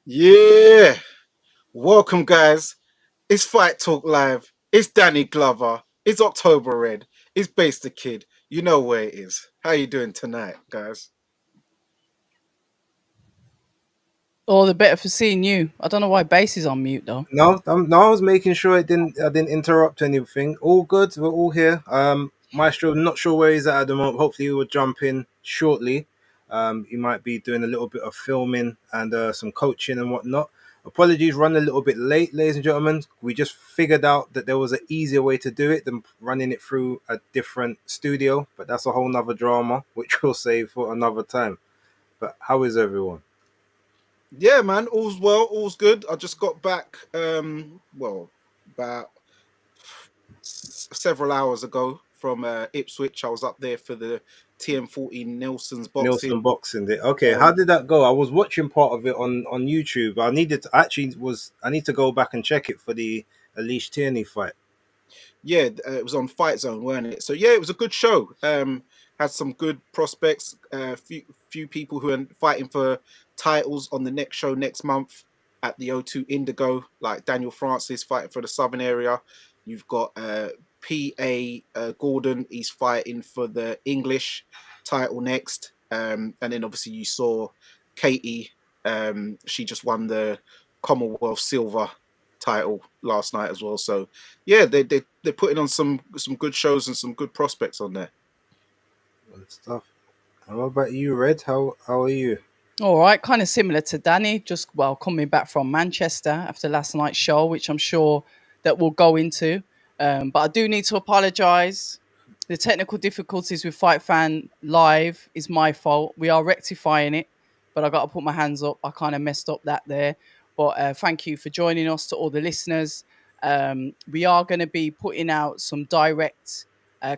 Yeah, welcome, guys. It's Fight Talk Live. It's Danny Glover. It's October Red. It's Base the Kid. You know where it is. How you doing tonight, guys? All the better for seeing you. I don't know why bass is on mute though. No, no, I was making sure I didn't interrupt anything. All good. We're all here. Maestro, not sure where he's at the moment. Hopefully, he will jump in shortly. He might be doing a little bit of filming and some coaching and whatnot. Apologies, run a little bit late, ladies and gentlemen. We just figured out that there was an easier way to do it than running it through a different studio, but that's a whole nother drama, which we'll save for another time. But how is everyone? Yeah, man. All's well. All's good. I just got back. About several hours ago from Ipswich. I was up there for the TM14 Nelson's Nielsen boxing. Boxing Day. Okay, how Um, did that go? I was watching part of it on YouTube. I need to go back and check it for the Alicia Tierney fight. Yeah, it was on Fight Zone, weren't it? So yeah, it was a good show. Had some good prospects. Few people who are fighting for titles on the next show next month at the O2 Indigo, like Daniel Francis fighting for the Southern area. You've got P.A. Gordon. He's fighting for the English title next. And then obviously you saw Katie. She just won the Commonwealth Silver title last night as well. So yeah, they're putting on some good shows and some good prospects on there. Good stuff. How about you, Red? How are you? All right, kind of similar to Danny, just coming back from Manchester after last night's show, which I'm sure that we'll go into. But I do need to apologise. The technical difficulties with Fight Fan Live is my fault. We are rectifying it, but I got to put my hands up. I kind of messed up that there. But thank you for joining us to all the listeners. We are going to be putting out some direct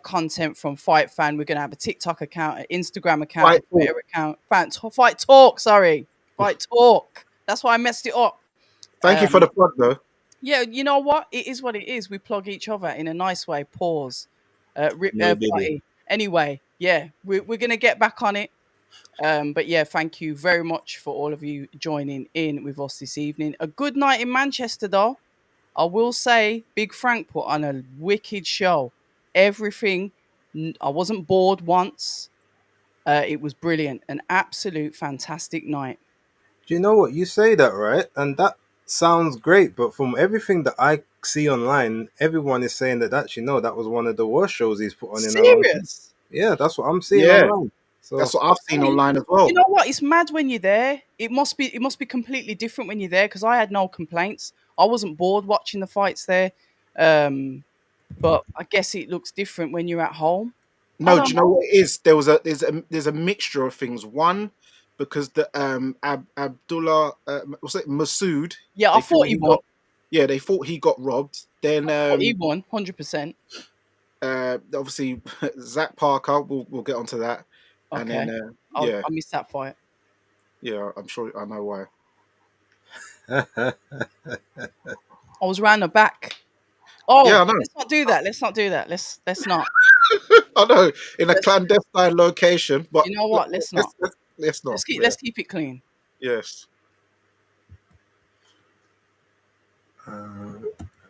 content from Fight Fan. We're going to have a TikTok account, an Instagram account, Fight a Twitter account. Fight Talk, sorry. Fight Talk. That's why I messed it up. Thank you for Um, the plug, though. yeah, you know what? It is what it is. We plug each other in a nice way. Pause. No diddy. Buddy. Anyway, yeah, we're going to get back on it. But yeah, thank you very much for all of you joining in with us this evening. A good night in Manchester, though. I will say, Big Frank put on a wicked show. Everything, I wasn't bored once. It was brilliant. An absolute fantastic night. Do you know what you say that right? And that sounds great, but from everything that I see online, everyone is saying that actually no, that was one of the worst shows he's put on in a long time. Serious. Yeah, that's what I'm seeing Yeah, online. that's So what I've Oh, seen online as well. you know what? It's mad when you're there. It must be completely different when you're there because I had no complaints. I wasn't bored watching the fights there. Um, but I guess it looks different when you're at home. I No, do don't you know know. what it is? There's a mixture of things. One, because the Abdullah was it Masood? Yeah, I They thought thought he he won. got they thought he got robbed. Then I thought he won 100%. obviously Zach Parker. We'll get onto that. And then Okay, yeah, I missed that fight. yeah, I'm sure I know why. I was round the back. Oh, Yeah, I know. let's not do that. Let's not do that. Let's not. I know, in a Let's, clandestine location, but you know what? Let's not. let's not. Yeah. Let's keep it clean. Yes. uh,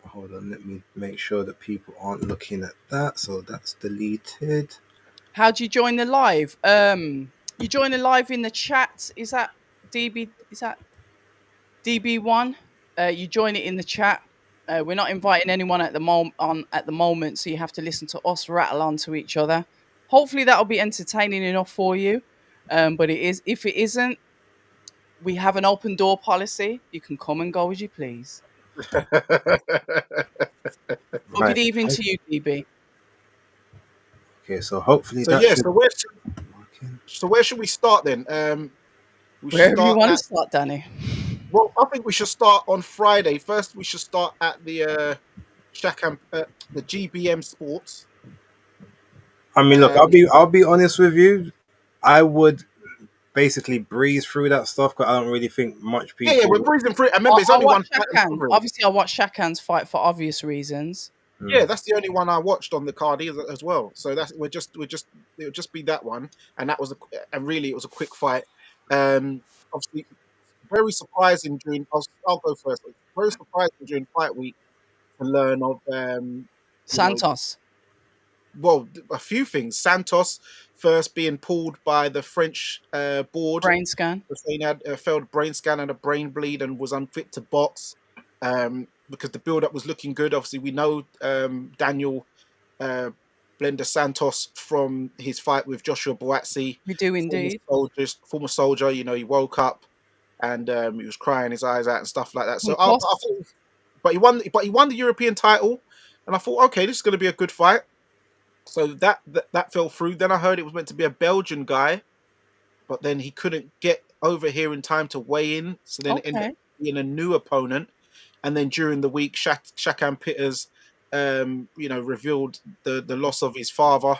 hold on, let me make sure that people aren't looking at that. So that's deleted. How do you join the live? You join the live in the chat. Is that DB? Is that DB1? You join it in the chat. We're not inviting anyone at the moment, so you have to listen to us rattle on to each other. Hopefully, that'll be entertaining enough for you. But it is. If it isn't, we have an open door policy. You can come and go as you please. Well, good Right. evening to you, DB. Okay, so hopefully So that yeah, should be working. where should we start then? We should Wherever you start want to at start, Danny. well, I think we should start on Friday. First, we should start at the Shakan, the GBM Sports. I mean, look, Um, I'll be honest with you. I would basically breeze through that stuff because I don't really think much yeah, we're people. breezing through it. I I, remember it's I only one watched fight to Shakan. cover it. Obviously, I watched Shakan's fight for obvious reasons. Yeah, Hmm. that's the only one I watched on the card as well. So that's it'll just be that one, and that was and really it was a quick fight. Obviously very surprising during. I'll go first. It's very surprising during fight week to learn of you know, Santos, well, a few things. Santos first being pulled by the French board brain scan. because he had a failed brain scan and a brain bleed and was unfit to box. Because the build up was looking good. Obviously, we know Daniel uh, Blender Santos from his fight with Joshua Boatsi, We do indeed. former soldier. You know, he woke up and he was crying his eyes out and stuff like that. So I Concussed. thought, but he won. But he won the European title, and I thought, okay, this is going to be a good fight. So that fell through. Then I heard it was meant to be a Belgian guy, but then he couldn't get over here in time to weigh in. So then it ended up Okay. being a new opponent. And then during the week, Shakan Peters, revealed the loss of his father,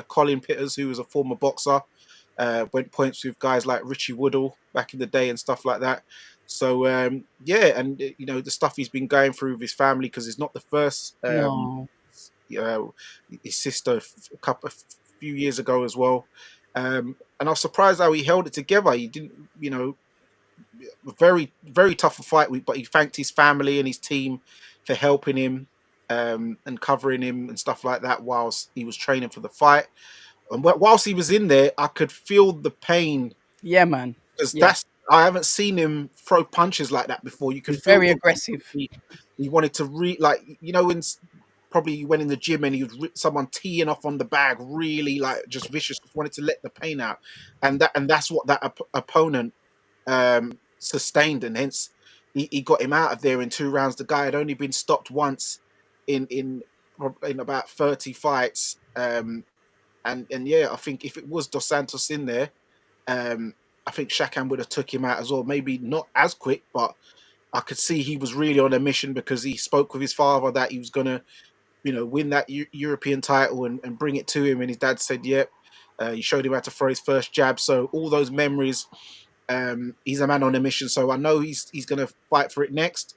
Colin Peters, who was a former boxer. Went points with guys like Richie Woodall back in the day and stuff like that. So yeah, and the stuff he's been going through with his family because it's not the first. No. His sister a few years ago as well. And I was surprised how he held it together. He didn't, very, very tough fight week, but he thanked his family and his team for helping him and covering him and stuff like that whilst he was training for the fight. And whilst he was in there, I could feel the pain Yeah, man. because Yeah. I haven't seen him throw punches like that before. You could He's feel very aggressive. he wanted to when probably you went in the gym and he was someone teeing off on the bag, really like just vicious, just wanted to let the pain out, and that's what that opponent sustained, and hence he got him out of there in 2 rounds. The guy had only been stopped once in about 30 fights, and yeah, I think if it was Dos Santos in there, I think Shakan would have took him out as well. Maybe not as quick, but I could see he was really on a mission because he spoke with his father that he was gonna, win that European title and bring it to him. And his dad said, "Yep." He showed him how to throw his first jab. So all those memories. He's a man on a mission. So I know he's gonna fight for it next.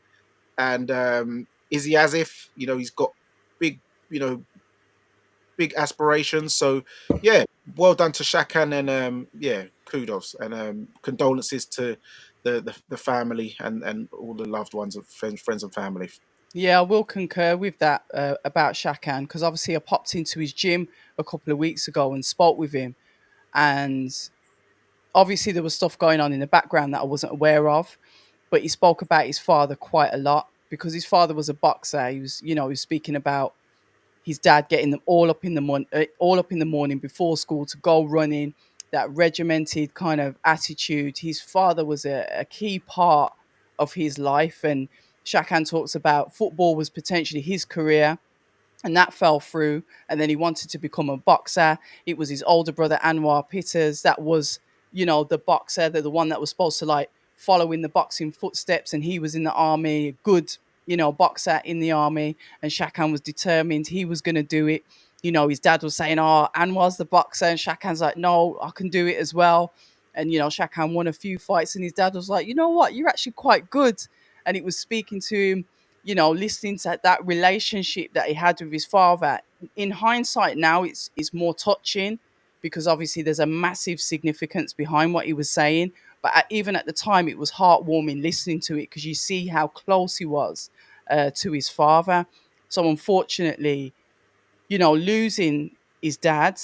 And is he as if he's got big big aspirations? So yeah, well done to Shakan and yeah, kudos and condolences to the family and all the loved ones of friends and family. Yeah, I will concur with that about Shakan because obviously I popped into his gym a couple of weeks ago and spoke with him, and obviously there was stuff going on in the background that I wasn't aware of, but he spoke about his father quite a lot because his father was a boxer. He was speaking about his dad getting them all up in the morning before school to go running. That regimented kind of attitude. His father was a key part of his life, and Shakan talks about football was potentially his career, and that fell through. And then he wanted to become a boxer. It was his older brother Anwar Peters that was, the boxer, the one that was supposed to like follow in the boxing footsteps, and he was in the army, a good, boxer in the army. And Shakan was determined he was going to do it. His dad was saying, "Oh, Anwar's the boxer," and Shakan's like, "No, I can do it as well." And Shakan won a few fights, and his dad was like, "You know what? You're actually quite good." And it was speaking to him, listening to that relationship that he had with his father. In hindsight now, it's more touching because obviously there's a massive significance behind what he was saying. But even at the time, it was heartwarming listening to it because you see how close he was to his father. So unfortunately, losing his dad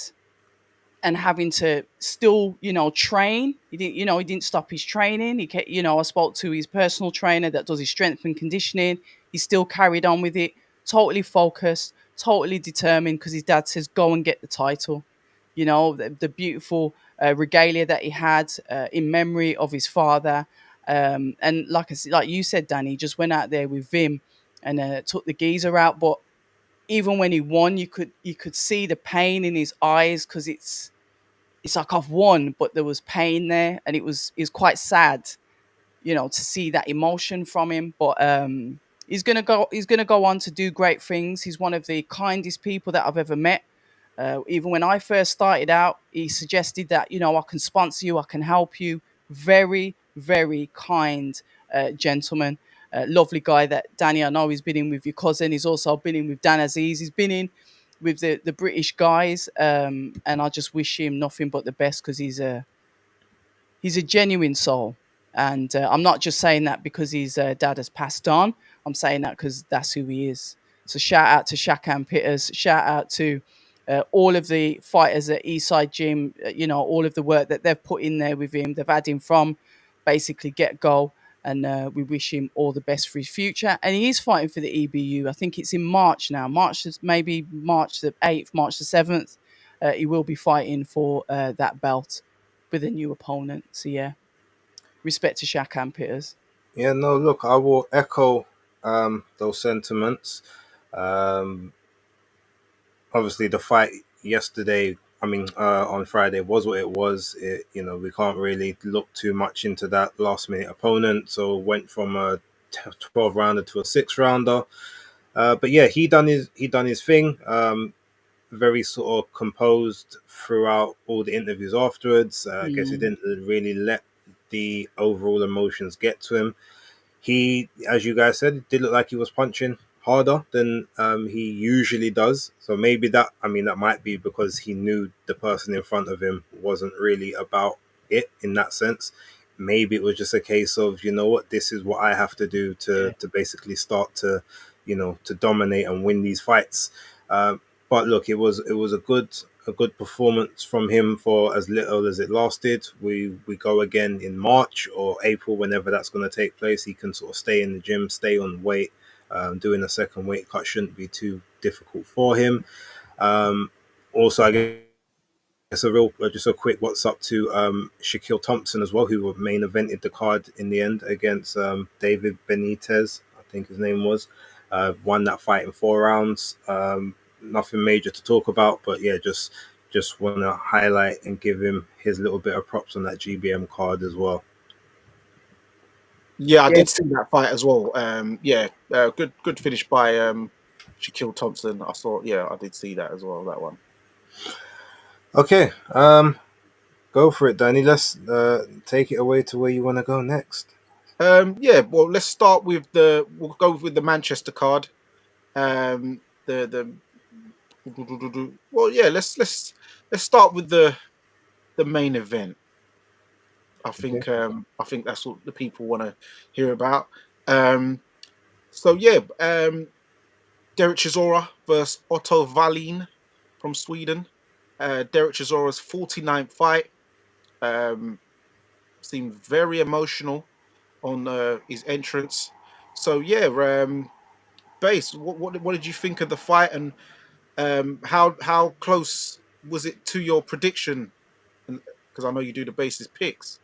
and having to still, train. He didn't stop his training. I spoke to his personal trainer that does his strength and conditioning. He still carried on with it, totally focused, totally determined because his dad says, "Go and get the title." The beautiful regalia that he had in memory of his father. And like you said, Danny, just went out there with Vim and took the geezer out. But even when he won, you could see the pain in his eyes because it's like I've won, but there was pain there, and it was quite sad, to see that emotion from him. But he's gonna go on to do great things. He's one of the kindest people that I've ever met. Even when I first started out, he suggested that I can sponsor you, I can help you. Very, very kind gentleman. Lovely guy that Danny, I know he's been in with your cousin. He's also been in with Dan Aziz. He's been in with the British guys, and I just wish him nothing but the best because he's a genuine soul. And I'm not just saying that because his dad has passed on. I'm saying that because that's who he is. So shout out to Shakan Peters. Shout out to all of the fighters at Eastside Gym. All of the work that they've put in there with him. They've had him from basically get go. And we wish him all the best for his future. And he is fighting for the EBU. I think it's in March now. Maybe March the 8th, March the 7th. He will be fighting for that belt with a new opponent. So yeah, respect to Shakan Peters. Yeah, no, look, I will echo those sentiments. Um, Obviously, the fight yesterday, on Friday, was what it was. We can't really look too much into that last minute opponent. So went from a 12 rounder to a 6 rounder. But yeah, he done his thing. Very sort of composed throughout all the interviews afterwards. I guess he didn't really let the overall emotions get to him. He, as you guys said, did look like he was punching harder than he usually does. So maybe that might be because he knew the person in front of him wasn't really about it in that sense. Maybe it was just a case of, you know what, this is what I have to do Yeah. to basically start to dominate and win these fights. But look, it was a good performance from him for as little as it lasted. We go again in March or April, whenever that's going to take place. He can sort of stay in the gym, stay on weight. Doing a second weight cut shouldn't be too difficult for him. Also, I guess just a quick what's up to Shaquille Thompson as well, who main evented the card in the end against David Benitez, I think his name was. Won that fight in 4 rounds. Nothing major to talk about, but yeah, just want to highlight and give him his little bit of props on that GBM card as well. Yeah, I Yeah. did see that fight as well. Good finish by Shaquille Thompson. I saw. Yeah, I did see that as well. That one. Okay, go for it, Danny. Let's take it away to where you want to go next. Well, let's start with we'll go with the Manchester card. The well, yeah. Let's start with the main event. Okay. I think that's what the people want to hear about. Um, so yeah, Derek Chisora versus Otto Wallin from Sweden. Derek Chisora's 49th fight. Um, Seemed very emotional on his entrance. So yeah, Base, what did you think of the fight, and how close was it to your prediction? Because I know you do the basis picks.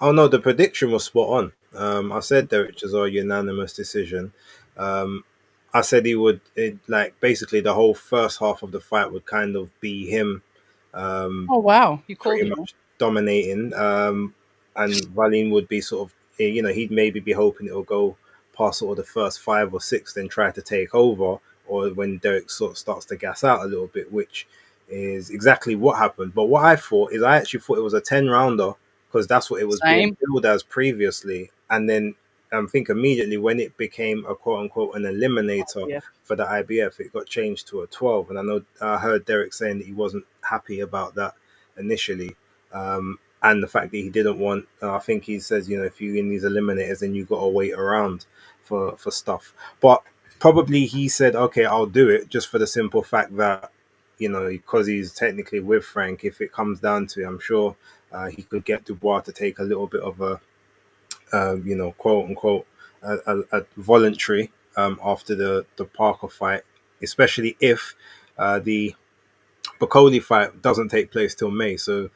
Oh no, the prediction was spot on. I said Derek Chisora unanimous decision. Um, I said like basically the whole first half of the fight would kind of be him Oh wow, you called pretty it. much dominating, and Valin would be sort of, he'd maybe be hoping it'll go past sort of the first 5 or 6, then try to take over, or when Derek sort of starts to gas out a little bit, which is exactly what happened. But what I actually thought it was a 10 rounder because that's what it was being Same. billed as previously, and then I think immediately when it became a quote unquote an eliminator Yeah. for the IBF, it got changed to a 12. And I heard Derek saying that he wasn't happy about that initially. And the fact that he didn't want, I think he says, if you in these eliminators, then you got to wait around for stuff. But probably he said, okay, I'll do it just for the simple fact that, because he's technically with Frank, if it comes down to it, I'm sure he could get Dubois to take a little bit of a, quote unquote, a voluntary after the Parker fight, especially if the Bacoli fight doesn't take place till May. So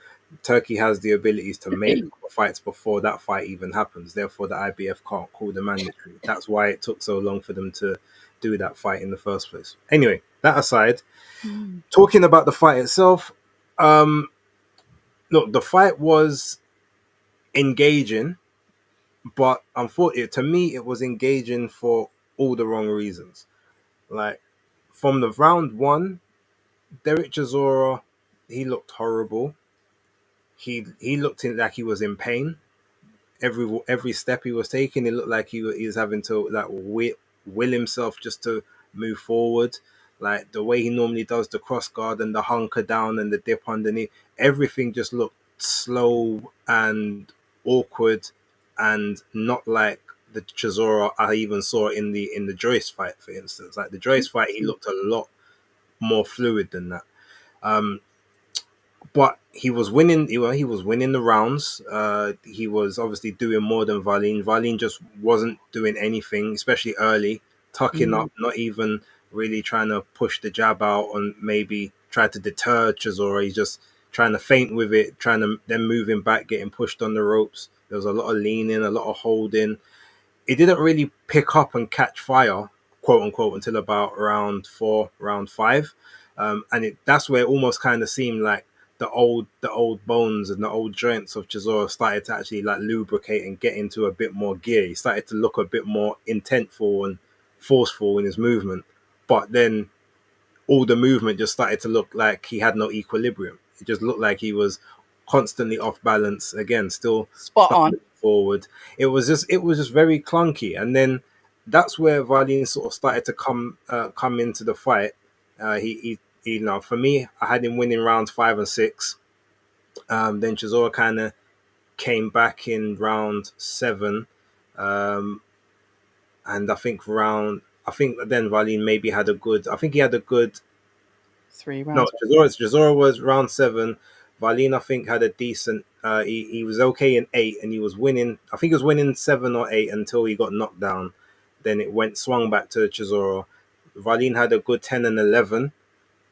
Turkey has the abilities to make fights before that fight even happens. Therefore, the IBF can't call the mandatory. That's why it took so long for them to do that fight in the first place. Anyway, that aside, Mm. talking about the fight itself, look, the fight was engaging, but unfortunately, to me, it was engaging for all the wrong reasons. Like from the round one, Derek Chisora, he looked horrible. He looked like he was in pain. Every step he was taking, it looked like he was having to like will himself just to move forward. Like the way he normally does the cross guard and the hunker down and the dip underneath, everything just looked slow and awkward and not like the Chisora I even saw in the Joyce fight, for instance. Like the Joyce fight, he looked a lot more fluid than that. Um, but he was winning. He was winning the rounds. He was obviously doing more than Wallin. Wallin just wasn't doing anything, especially early, tucking up, not even really trying to push the jab out and maybe try to deter Chisora. He's just trying to feint with it, trying to then moving back, getting pushed on the ropes. There was a lot of leaning, a lot of holding. It didn't really pick up and catch fire, quote unquote, until about round 4, round 5, and that's where it almost kind of seemed like the old bones and the old joints of Chisora started to actually like lubricate and get into a bit more gear. He started to look a bit more intentful and forceful in his movement, but then all the movement just started to look like he had no equilibrium. It just looked like he was constantly off balance again, still Spot on. forward. It was just very clunky, and then that's where Wallin sort of started to come into the fight. He for me, I had him winning rounds 5 and 6. Then Chisora kind of came back in round 7, um, and I think then Wallin maybe had a good. I think he had a good. 3 No, rounds. Chisora was round 7. Wallin, I think, had a decent. He was okay in 8, and he was winning. I think he was winning 7 or 8 until he got knocked down. Then it swung back to Chisora. Wallin had a good 10 and 11,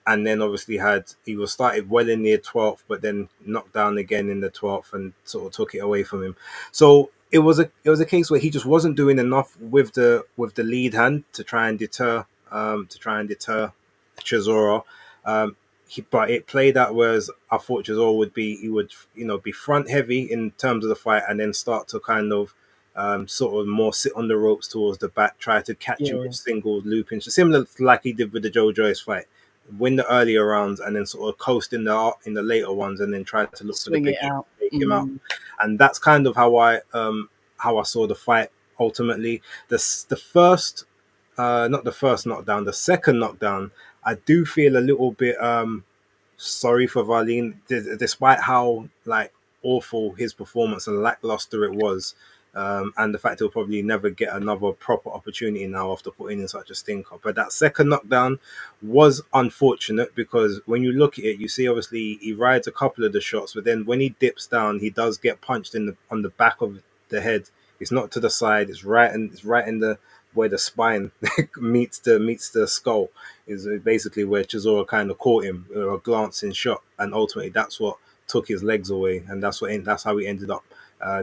and then obviously he was started well in the 12th, but then knocked down again in the 12th and sort of took it away from him. So it was a case where he just wasn't doing enough with the lead hand to try and deter Chisora. But it played out whereas I thought Chisora would be front heavy in terms of the fight, and then start to kind of sort of more sit on the ropes towards the back, try to catch him with singles, looping, similar to like he did with the Joe Joyce fight. Win the earlier rounds and then sort of coast in the later ones, and then try to look for the Swing big it out. take him out. And that's kind of how I saw the fight ultimately. The first, not the first knockdown, the second knockdown, I do feel a little bit sorry for Wallin, despite how like awful his performance and lackluster it was, and the fact he'll probably never get another proper opportunity now after putting in such a stinker. But that second knockdown was unfortunate because when you look at it, you see obviously he rides a couple of the shots, but then when he dips down, he does get punched on the back of the head. It's not to the side; it's right in the where the spine meets the skull, is basically where Chisora kind of caught him, a glancing shot, and ultimately that's what took his legs away, and that's how he ended up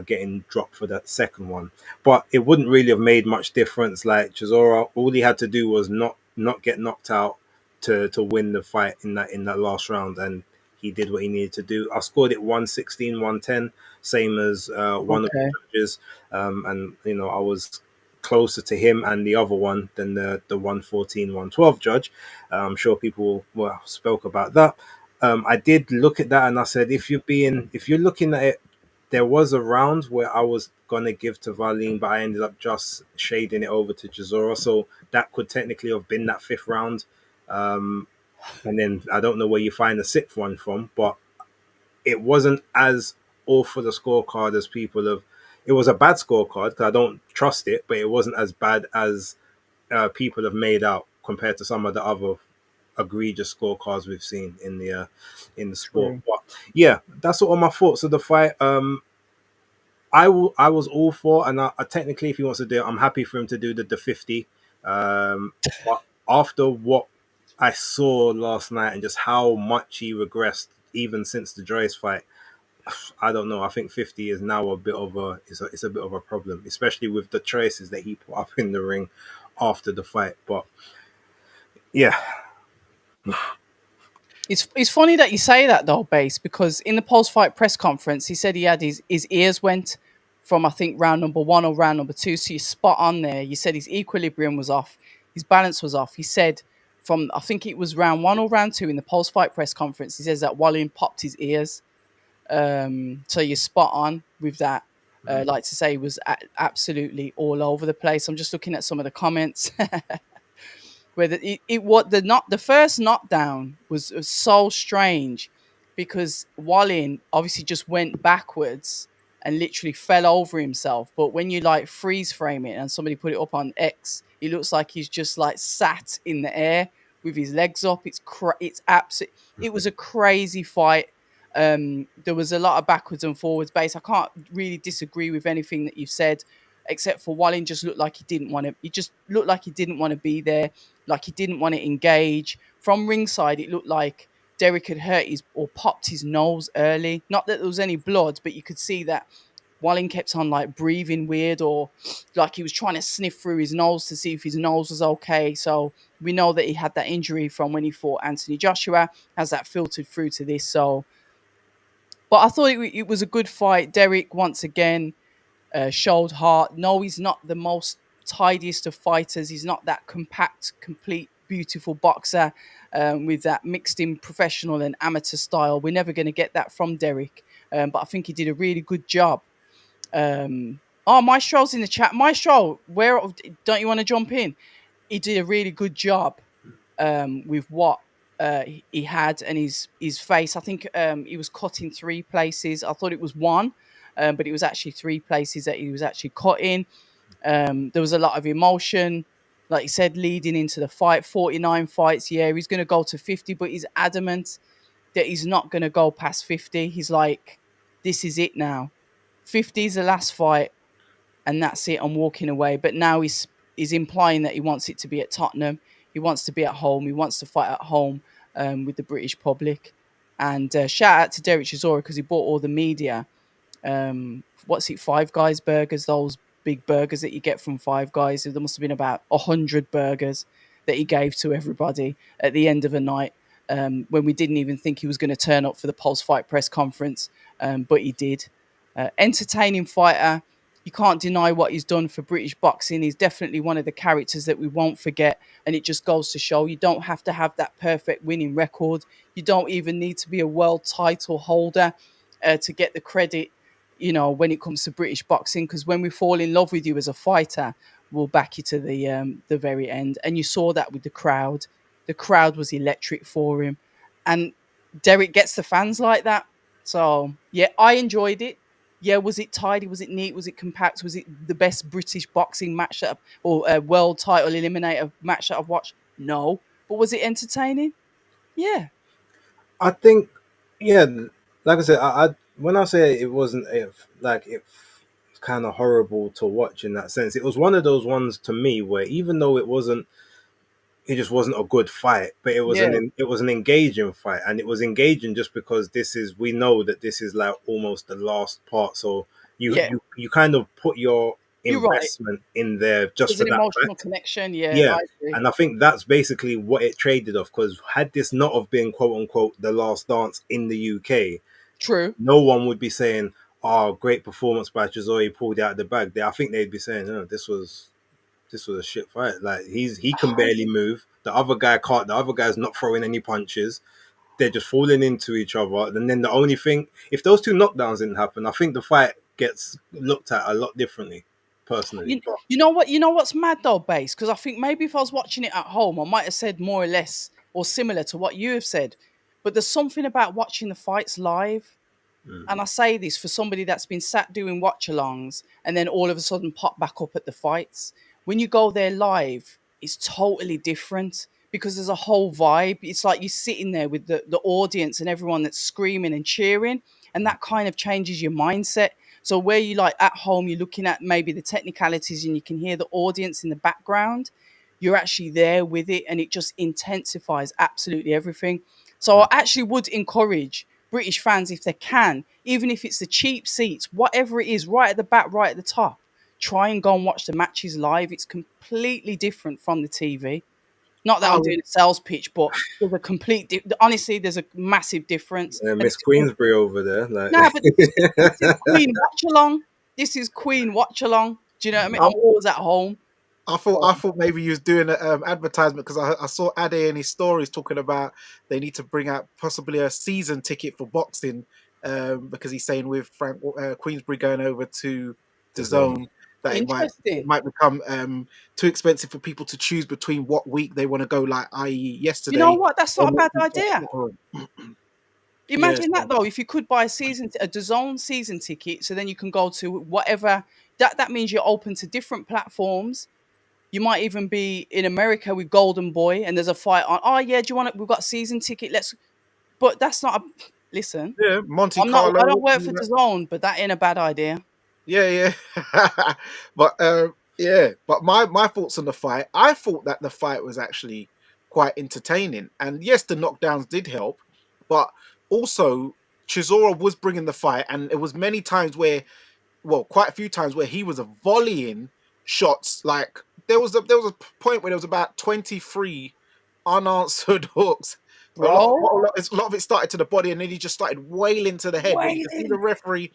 getting dropped for that second one. But it wouldn't really have made much difference. Like Chisora, all he had to do was not get knocked out to win the fight in that last round, and he did what he needed to do. I scored it 116, 110, same as one of the judges, and I was closer to him and the other one than the 114, 112 judge. I'm sure people spoke about that. I did look at that and I said, if you're looking at it, there was a round where I was gonna give to Wallin, but I ended up just shading it over to Chisora. So that could technically have been that 5th round. And then I don't know where you find the 6th one from, but it wasn't as awful a scorecard as people have. It was a bad scorecard because I don't trust it, but it wasn't as bad as people have made out compared to some of the other egregious scorecards we've seen in the sport. But yeah, that's all my thoughts of the fight. I was all for, and technically, if he wants to do it, I'm happy for him to do the 50. But after what I saw last night and just how much he regressed, even since the Joyce fight, I don't know. I think 50 is now a bit of it's a bit of a problem, especially with the choices that he put up in the ring after the fight. But yeah, It's funny that you say that though, Base, because in the post-fight press conference, he said he had his ears went from, I think, round number 1 or round number 2. So you're spot on there. You said his equilibrium was off, his balance was off. He said from, I think it was round 1 or round 2 in the post-fight press conference, he says that Wallin popped his ears. So you're spot on with that. Like to say, he was absolutely all over the place. I'm just looking at some of the comments. Where the first knockdown was so strange because Wallin obviously just went backwards and literally fell over himself. But when you like freeze frame it, and somebody put it up on X, it looks like he's just like sat in the air with his legs up. It's absolute. It was a crazy fight. There was a lot of backwards and forwards base. I can't really disagree with anything that you've said, except for Wallin just looked like he didn't want to. He just looked like he didn't want to be there, like he didn't want to engage. From ringside, it looked like Derek had hurt his or popped his nose early. Not that there was any blood, but you could see that Wallin kept on like breathing weird, or like he was trying to sniff through his nose to see if his nose was okay. So we know that he had that injury from when he fought Anthony Joshua. Has that filtered through to this? So, but I thought it was a good fight. Derek once again showed heart. No, he's not the most tidiest of fighters. He's not that compact, complete, beautiful boxer with that mixed in professional and amateur style. We're never going to get that from Derek. But I think he did a really good job. Maestro's in the chat. Maestro, don't you want to jump in? He did a really good job with what he had and his face. I think he was cut in 3 places. I thought it was 1, but it was actually 3 places that he was actually cut in. There was a lot of emotion, like you said, leading into the fight. 49 fights. Yeah, he's going to go to 50, but he's adamant that he's not going to go past 50. He's like, this is it now. 50 is the last fight, and that's it. I'm walking away. But now he's implying that he wants it to be at Tottenham. He wants to be at home. He wants to fight at home with the British public. And shout out to Derek Chisora because he bought all the media. What's it, Five Guys burgers, those big burgers that you get from Five Guys. There must have been about 100 burgers that he gave to everybody at the end of a night when we didn't even think he was going to turn up for the post-fight press conference, but he did. Entertaining fighter. You can't deny what he's done for British boxing. He's definitely one of the characters that we won't forget. And it just goes to show you don't have to have that perfect winning record. You don't even need to be a world title holder to get the credit, you know, when it comes to British boxing. Because when we fall in love with you as a fighter, we'll back you to the very end. And you saw that with the crowd. The crowd was electric for him. And Derek gets the fans like that. So, yeah, I enjoyed it. Yeah, was it tidy? Was it neat? Was it compact? Was it the best British boxing match that or world title eliminator match that I've watched? No. But was it entertaining? Yeah. I think, yeah, like I said, I when I say it wasn't it's kind of horrible to watch in that sense. It was one of those ones to me where even though it just wasn't a good fight, but it was an engaging fight, and it was engaging just because we know that this is like almost the last part, so you kind of put your investment in there just for an that emotional fact. connection. Yeah, and I think that's basically what it traded off, because had this not have been quote unquote the last dance in the UK, true, no one would be saying, "Oh, great performance by Chisora, he pulled it out of the bag." I think they'd be saying, "No, this was a shit fight. Like he can barely move. The other guy can't. The other guy's not throwing any punches. They're just falling into each other. And then the only thing, if those 2 knockdowns didn't happen, I think the fight gets looked at a lot differently, personally. You know what? You know what's mad though, Base? Because I think maybe if I was watching it at home, I might have said more or less or similar to what you have said. But there's something about watching the fights live. And I say this for somebody that's been sat doing watch-alongs and then all of a sudden pop back up at the fights. When you go there live, it's totally different because there's a whole vibe. It's like you're sitting there with the audience and everyone that's screaming and cheering, and that kind of changes your mindset. So where you like at home, you're looking at maybe the technicalities and you can hear the audience in the background. You're actually there with it, and it just intensifies absolutely everything. So I actually would encourage British fans, if they can, even if it's the cheap seats, whatever it is, right at the back, right at the top, try and go and watch the matches live. It's completely different from the TV. Not that I'm doing a sales pitch, but there's a honestly, there's a massive difference. Miss Queensbury over there. Like... Nah, but this is Queen Watch Along. This is Queen Watch Along. Do you know what I mean? I'm always at home. I thought maybe you was doing an advertisement, because I saw Ade in his stories talking about they need to bring out possibly a season ticket for boxing, because he's saying with Frank Queensbury going over to the Zone that it might become too expensive for people to choose between what week they want to go, like i.e. yesterday. You know what? That's not a bad idea. Imagine that though, if you could buy a DAZN season ticket, so then you can go to whatever. That means you're open to different platforms. You might even be in America with Golden Boy, and there's a fight on. Oh yeah, do you want it? We've got a season ticket. Let's. But that's not a. Listen, Yeah, Monte I'm not. I Carlo. don't work for DAZN, but that ain't a bad idea. Yeah, yeah. But yeah, but my thoughts on the fight, I thought that the fight was actually quite entertaining. And yes, the knockdowns did help, but also Chisora was bringing the fight, and it was many times where, well, quite a few times where he was volleying shots. Like there was a point where there was about 23 unanswered hooks. Bro, A lot of it started to the body, and then he just started wailing to the head. Where you can see the wailing. referee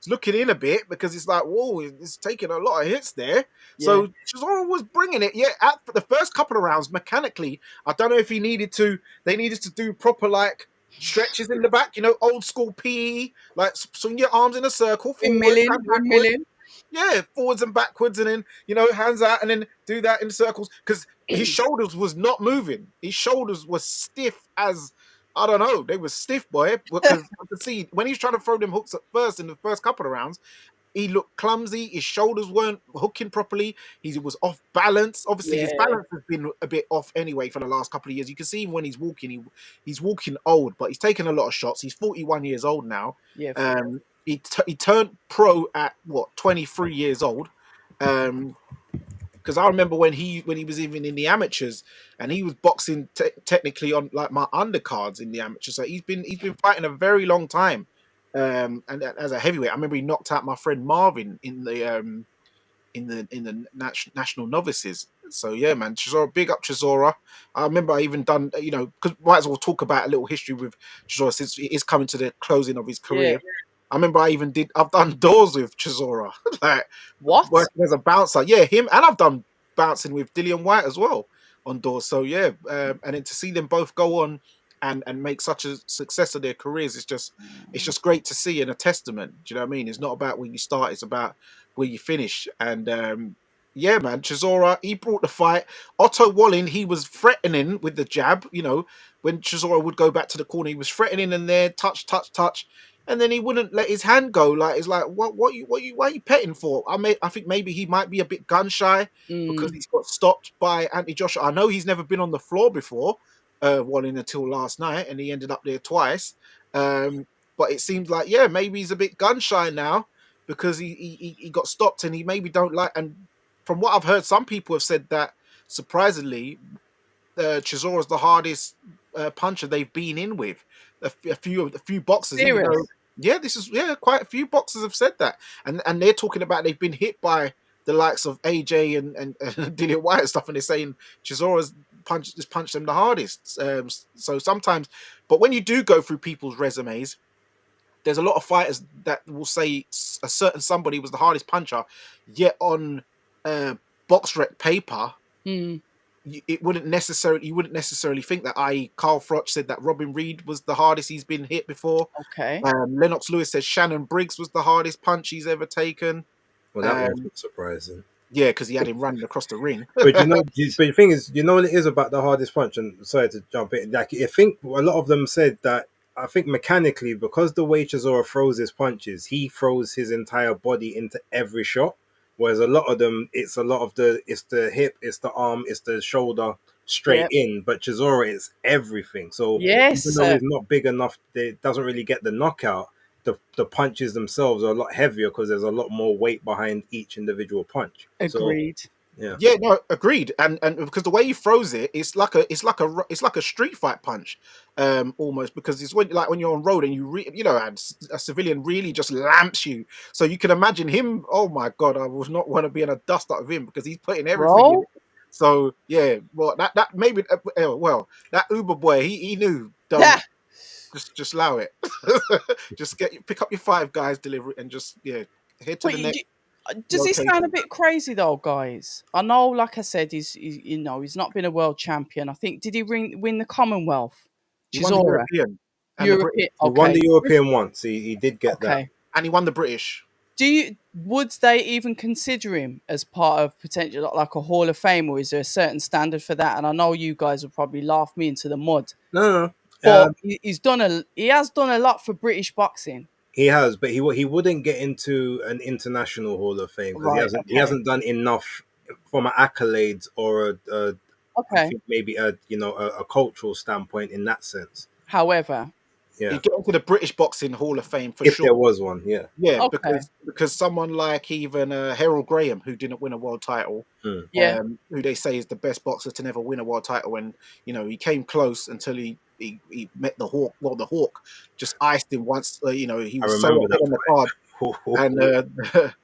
is looking in a bit because it's like, whoa, it's taking a lot of hits there. Yeah. So Chisora was bringing it. Yeah, at the first couple of rounds, mechanically, I don't know if he needed to. They needed to do proper like stretches in the back, old school PE, like swing your arms in a circle, forwards Windmilling, and backwards. windmilling. Yeah, forwards and backwards, and then hands out, and then do that in circles because his shoulders was not moving. His shoulders were stiff as I don't know. They were stiff, boy. Because I could see when he was trying to throw them hooks at first in the first couple of rounds, he looked clumsy. His shoulders weren't hooking properly. He was off balance. Obviously, his Yeah. balance has been a bit off anyway for the last couple of years. You can see when he's walking, he's walking old, but he's taken a lot of shots. He's 41 years old now. Yeah. He turned pro at 23 years old. Because I remember when he was even in the amateurs, and he was boxing technically on like my undercards in the amateurs. So he's been fighting a very long time. And as a heavyweight, I remember he knocked out my friend Marvin in the national novices. So yeah, man, Chisora, big up Chisora. I remember I even done, because might as well talk about a little history with Chisora since it is coming to the closing of his career. Yeah. I remember I've done doors with Chisora, like What? working as a bouncer. Yeah, him, and I've done bouncing with Dillian White as well on doors. So yeah, and then to see them both go on and make such a success of their careers, it's just great to see and a testament. Do you know what I mean? It's not about where you start; it's about where you finish. And yeah, man, Chisora, he brought the fight. Otto Wallin, he was threatening with the jab. When Chisora would go back to the corner, he was threatening in there, touch, touch, touch. And then he wouldn't let his hand go. Like it's like, why are you petting for? I think maybe he might be a bit gun shy because he's got stopped by Anthony Joshua. I know he's never been on the floor before, Wallin, until last night, and he ended up there twice. But it seems like maybe he's a bit gun shy now because he got stopped, and he maybe don't like. And from what I've heard, some people have said that surprisingly, Chisora's the hardest puncher they've been in with. A few boxers. Even though, quite a few boxers have said that, and they're talking about they've been hit by the likes of AJ and Dillian White and stuff, and they're saying Chisora's punched them the hardest. So sometimes, but when you do go through people's resumes, there's a lot of fighters that will say a certain somebody was the hardest puncher, yet on BoxRec paper. You wouldn't necessarily think that. I.e., Carl Froch said that Robin Reed was the hardest he's been hit before. Okay. Lennox Lewis says Shannon Briggs was the hardest punch he's ever taken. Well, that wasn't surprising. Yeah, because he had him running across the ring. But the thing is, what it is about the hardest punch. And sorry to jump in. Like, I think a lot of them said that. I think mechanically, because the way Chisora throws his punches, he throws his entire body into every shot. Whereas a lot of them, it's the hip, it's the arm, it's the shoulder straight in. But Chisora is everything. So even though he's not big enough, it doesn't really get the knockout. The punches themselves are a lot heavier because there's a lot more weight behind each individual punch. Agreed. So, yeah. Yeah, no, agreed. And because the way he throws it, it's like a street fight punch, almost, because it's when you're on road and and a civilian really just lamps you. So you can imagine him. Oh my God, I would not want to be in a dust out of him because he's putting everything in. So yeah, well that maybe that Uber boy he knew. Don't just allow it. Just pick up your 5 guys, deliver it, and just head to the next. Does he sound a bit crazy though, guys? I know, like I said, he's not been a world champion. I think did he win the Commonwealth? He won the European. European. He won the European once. He did get that, and he won the British. Would they even consider him as part of potential like a Hall of Fame, or is there a certain standard for that? And I know you guys would probably laugh me into the mud. No. but Um, he has done a lot for British boxing. he has, but he wouldn't get into an international Hall of Fame because Right. he Okay. hasn't done enough from an accolades or I Okay. think maybe a cultural standpoint in that sense. However, Yeah, He'd get into the British Boxing Hall of Fame for if sure. there was one, yeah. Yeah, okay. because someone like even Harold Graham, who didn't win a world title, Mm. Yeah. who they say is the best boxer to never win a world title, and he came close until he met the Hawk. Well, the Hawk just iced him once. He I was so remember ahead that on the card, fight. and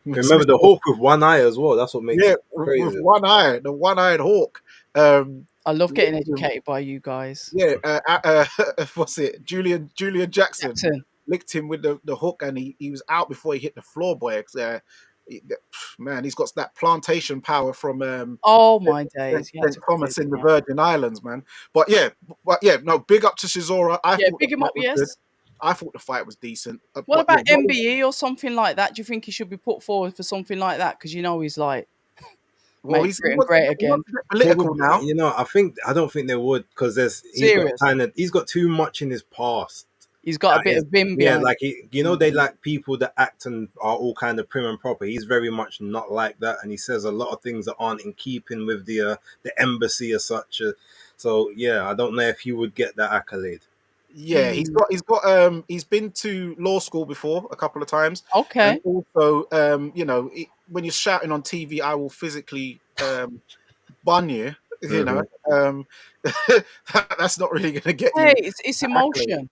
Remember Smith, the Hawk with one eye as well. That's what makes yeah, it with crazy. one eye, the one-eyed Hawk. Um, I love getting licked him. educated by you guys. Yeah, what's it? Julian Jackson Jackson. licked him with the hook, and he was out before he hit the floor, boy. Man, he's got that plantation power from Oh my days. You had St. to put it Thomas in the in. Virgin Islands, man. But yeah, no, big up to Chisora. I Yeah, thought the big him up, fight was good. yes. I thought the fight was decent. What But yeah, about MBE or something like that? Do you think he should be put forward for something like that? Because he's like, well, make he Britain wants, great he again. wants to get political Probably, now. I don't think they would because Serious. he's got too much in his past. He's got a That bit is, of vim yeah, behind. like they like people that act and are all kind of prim and proper. He's very much not like that, and he says a lot of things that aren't in keeping with the embassy as such. So yeah, I don't know if he would get that accolade. Yeah, Mm, he's been to law school before a couple of times, and okay. also when you're shouting on TV, I will physically bun you. You know, Hmm. that's not really going to get Hey, you it's an accolade. emotion.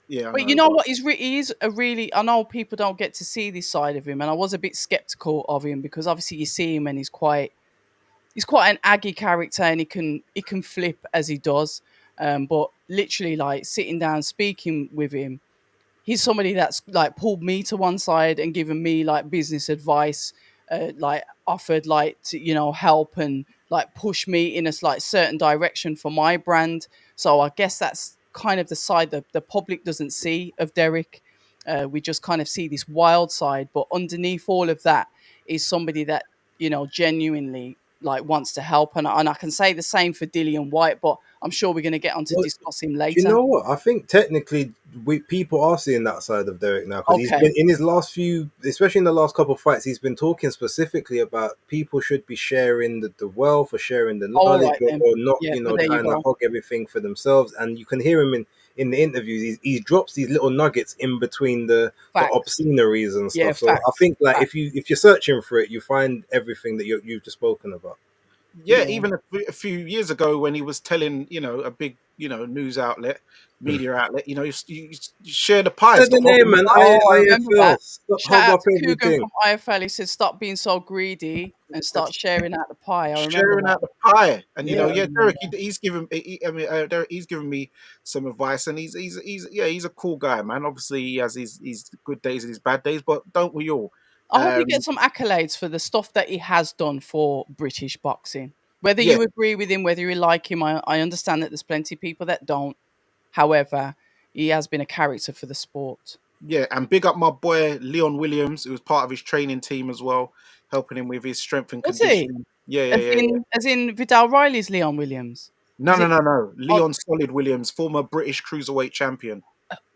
Yeah, I But you know, know but what? He is a really. I know people don't get to see this side of him, and I was a bit skeptical of him because obviously you see him and he's quite an aggy character, and he can flip as he does. But literally, like sitting down speaking with him, he's somebody that's like pulled me to one side and given me like business advice, like offered like to help and like push me in a like certain direction for my brand. So I guess that's kind of the side that the public doesn't see of Derek. We just kind of see this wild side, but underneath all of that is somebody that genuinely like wants to help, and I can say the same for Dillian White, but I'm sure we're going to get on to Well, discuss him do you later. know what? I think technically people are seeing that side of Derek now because he's Okay. been in his last few, especially in the last couple of fights, he's been talking specifically about people should be sharing the wealth or sharing the All knowledge right then. or not, Yeah, well, there you trying to go. hog everything for themselves. And you can hear him in the interviews. He drops these little nuggets in between the Facts. obsceneries and Yeah, stuff. So I facts. think like Facts. if you're searching for it, you find everything that you've just spoken about. yeah, Yeah. even a few years ago when he was telling a big news outlet, media outlet, you share the pie, Said the stop hogging name, the man. pie. Oh, I remember IFL. that. Stop hog Shout out up to Coogan everything. from IFL. He said, "Stop being so greedy and start sharing out the pie." I remember Sharing that. out the pie, and Yeah, I yeah, remember Derek, that. I mean, Derek, he's given me some advice, and he's a cool guy, man. Obviously, he has his good days and his bad days, but don't we all? I hope he Um, gets some accolades for the stuff that he has done for British boxing. Whether yeah, you agree with him, whether you like him, I understand that there's plenty of people that don't. However, he has been a character for the sport. yeah, and big up my boy Leon Williams, who was part of his training team as well, helping him with his strength and Was he? conditioning. Yeah, yeah, As yeah, yeah. in Vidal Riley's Leon Williams? No, Was no, it? no, no. Oh, Leon Solid Williams, former British cruiserweight champion.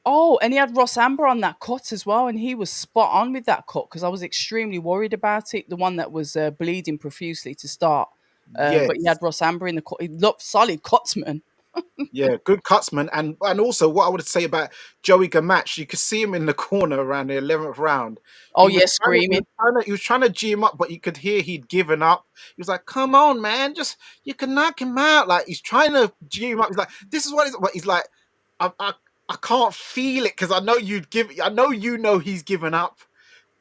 oh, and he had Ross Amber on that cut as well, and he was spot on with that cut because I was extremely worried about it. The one that was bleeding profusely to start, but he Yes. had Ross Amber in the cut. He looked solid cutsman. Yeah, good cutsman, and also what I would say about Joey Gamach, you could see him in the corner around the 11th round. Oh yeah, screaming. He was trying to G him up, but you could hear he'd given up. He was like, "Come on, man, just you can knock him out." Like he's trying to G him up. He's like, "This is what he's." But he's like, "I can't feel it because I know you'd give. I know he's given up."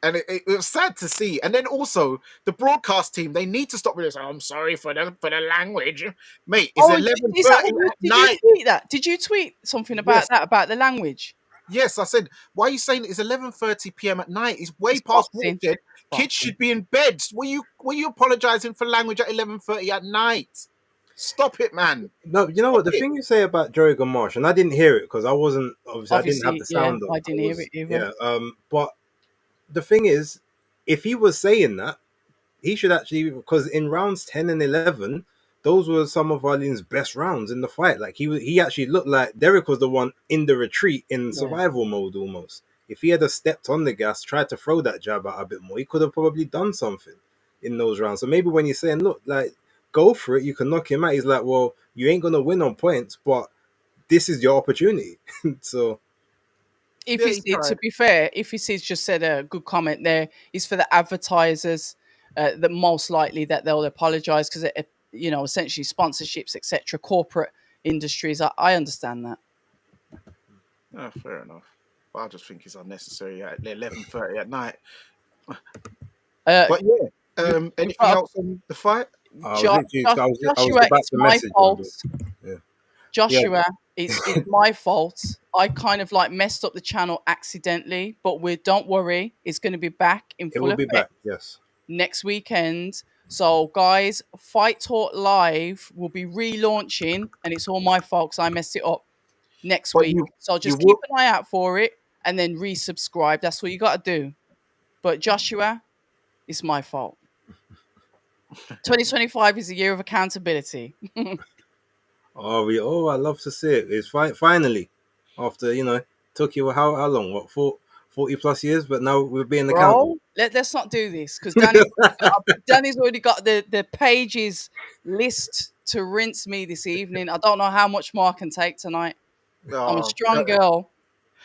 And it was sad to see. And then also the broadcast team, they need to stop with this. "Oh, I'm sorry for the language, mate. It's Oh, eleven is that thirty what at did you night. tweet that? Did you tweet something about Yes, that about the language? yes." I said, "Why are you saying it's 11:30 p.m. at night? It's way It's past boxing. watershed. Kids Boxing. should be in bed. Were you apologizing for language at 11:30 at night? Stop it, man. No, you know Stop what? The it." thing you say about Jericho Marsh, and I didn't hear it because I wasn't obviously I didn't have Obviously, the yeah, sound on. I I didn't hear was it either. yeah. But the thing is, if he was saying that, he should actually because in rounds 10 and 11, those were some of Wallin's best rounds in the fight. Like he actually looked like Derek was the one in the retreat in Yeah. survival mode almost. If he had stepped on the gas, tried to throw that jab out a bit more, he could have probably done something in those rounds. So maybe when you're saying, look, like, go for it, you can knock him out. He's like, well, you ain't gonna win on points, but this is your opportunity. So If Yeah, he he said, to tried. be fair, if he says just said a good comment there, is for the advertisers that most likely that they'll apologise because you know, essentially sponsorships, etc., corporate industries. I understand that. Oh, fair enough. But I just think it's unnecessary at 11:30 at night. Uh, But yeah, we, we've anything got else on the fight? I was literally, I was Joshua. about It's to my message him, fault. but yeah, yeah, Joshua, it's my fault. I kind of like messed up the channel accidentally, but don't worry, it's going to be back in it full will be back. effect Yes. next weekend. So, guys, Fight Talk Live will be relaunching, and it's all my fault because I messed it up next But week. So you just keep will. an eye out for it and then resubscribe. That's what you got to do. But Joshua, it's my fault. 2025 is a year of accountability. Oh, I love to see it. It's finally after took you how long? What 40 plus years, but now we're being accountable. Bro, let's not do this because Danny's already got the pages list to rinse me this evening. I don't know how much more I can take tonight. I'm a Oh, strong girl,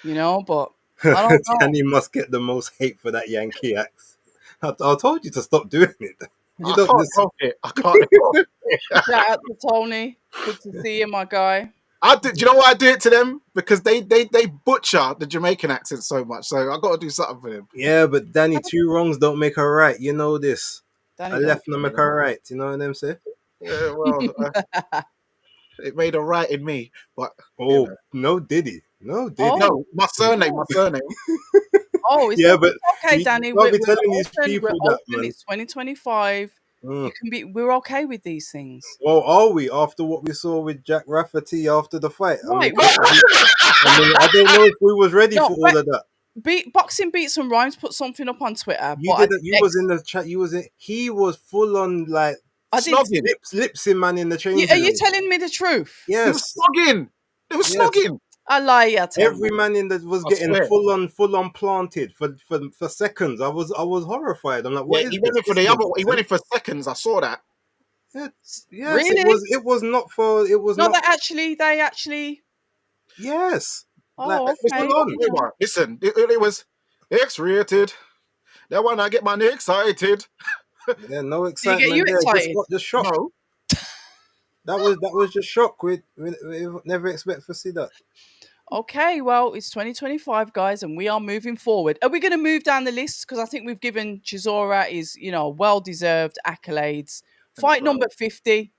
but I don't know. Danny must get the most hate for that Yankee axe. I told you to stop doing it. You I don't can't listen. help it. I can't help it. Shout out to Tony. Good to see you, my guy. Do you know why I do it to them? Because they butcher the Jamaican accent so much. So I got to do something for them. Yeah, but Danny, two wrongs don't make a right. You know this. A Danny don't left no make a right. You know what I'm saying? Yeah, well, it made a right in me, but you Oh know, no, did he? No, did he? Oh, no, my surname, my surname. it's Yeah, but okay, you Danny. can't We're be telling these open. We're people that, open. man. It's 2025. Mm. We're okay with these things. Well, are we after what we saw with Jack Rafferty after the fight? I mean, Right. Well, I don't know if we was ready no, for all of that. Boxing Beats and Rhymes put something up on Twitter, You but didn't. You was in the chat. You was in. He was full on like I didn't. Snogging. lipsing man in the Are changing you room. telling me the truth? It was Yes, snogging. It was yes. snogging. I lie, I tell Every you. man in that was I getting swear. full on planted for seconds. I was horrified. I'm like, what Yeah, is he this? went in for This the is other. He went nonsense. in for seconds. I saw that. Yeah, yes, it Really? was. It was not for. It was No, not. they actually. Yes, like Oh, full okay. on. Listen, it was X-rated. That one I get my knee excited. Yeah, no Did he get you excitement there. excited? Just shock. No, That was just shock. We never expect to see that. Okay, well, it's 2025, guys, and we are moving forward. Are we going to move down the list? Because I think we've given Chisora his, well-deserved accolades. and Fight number flowers. 50.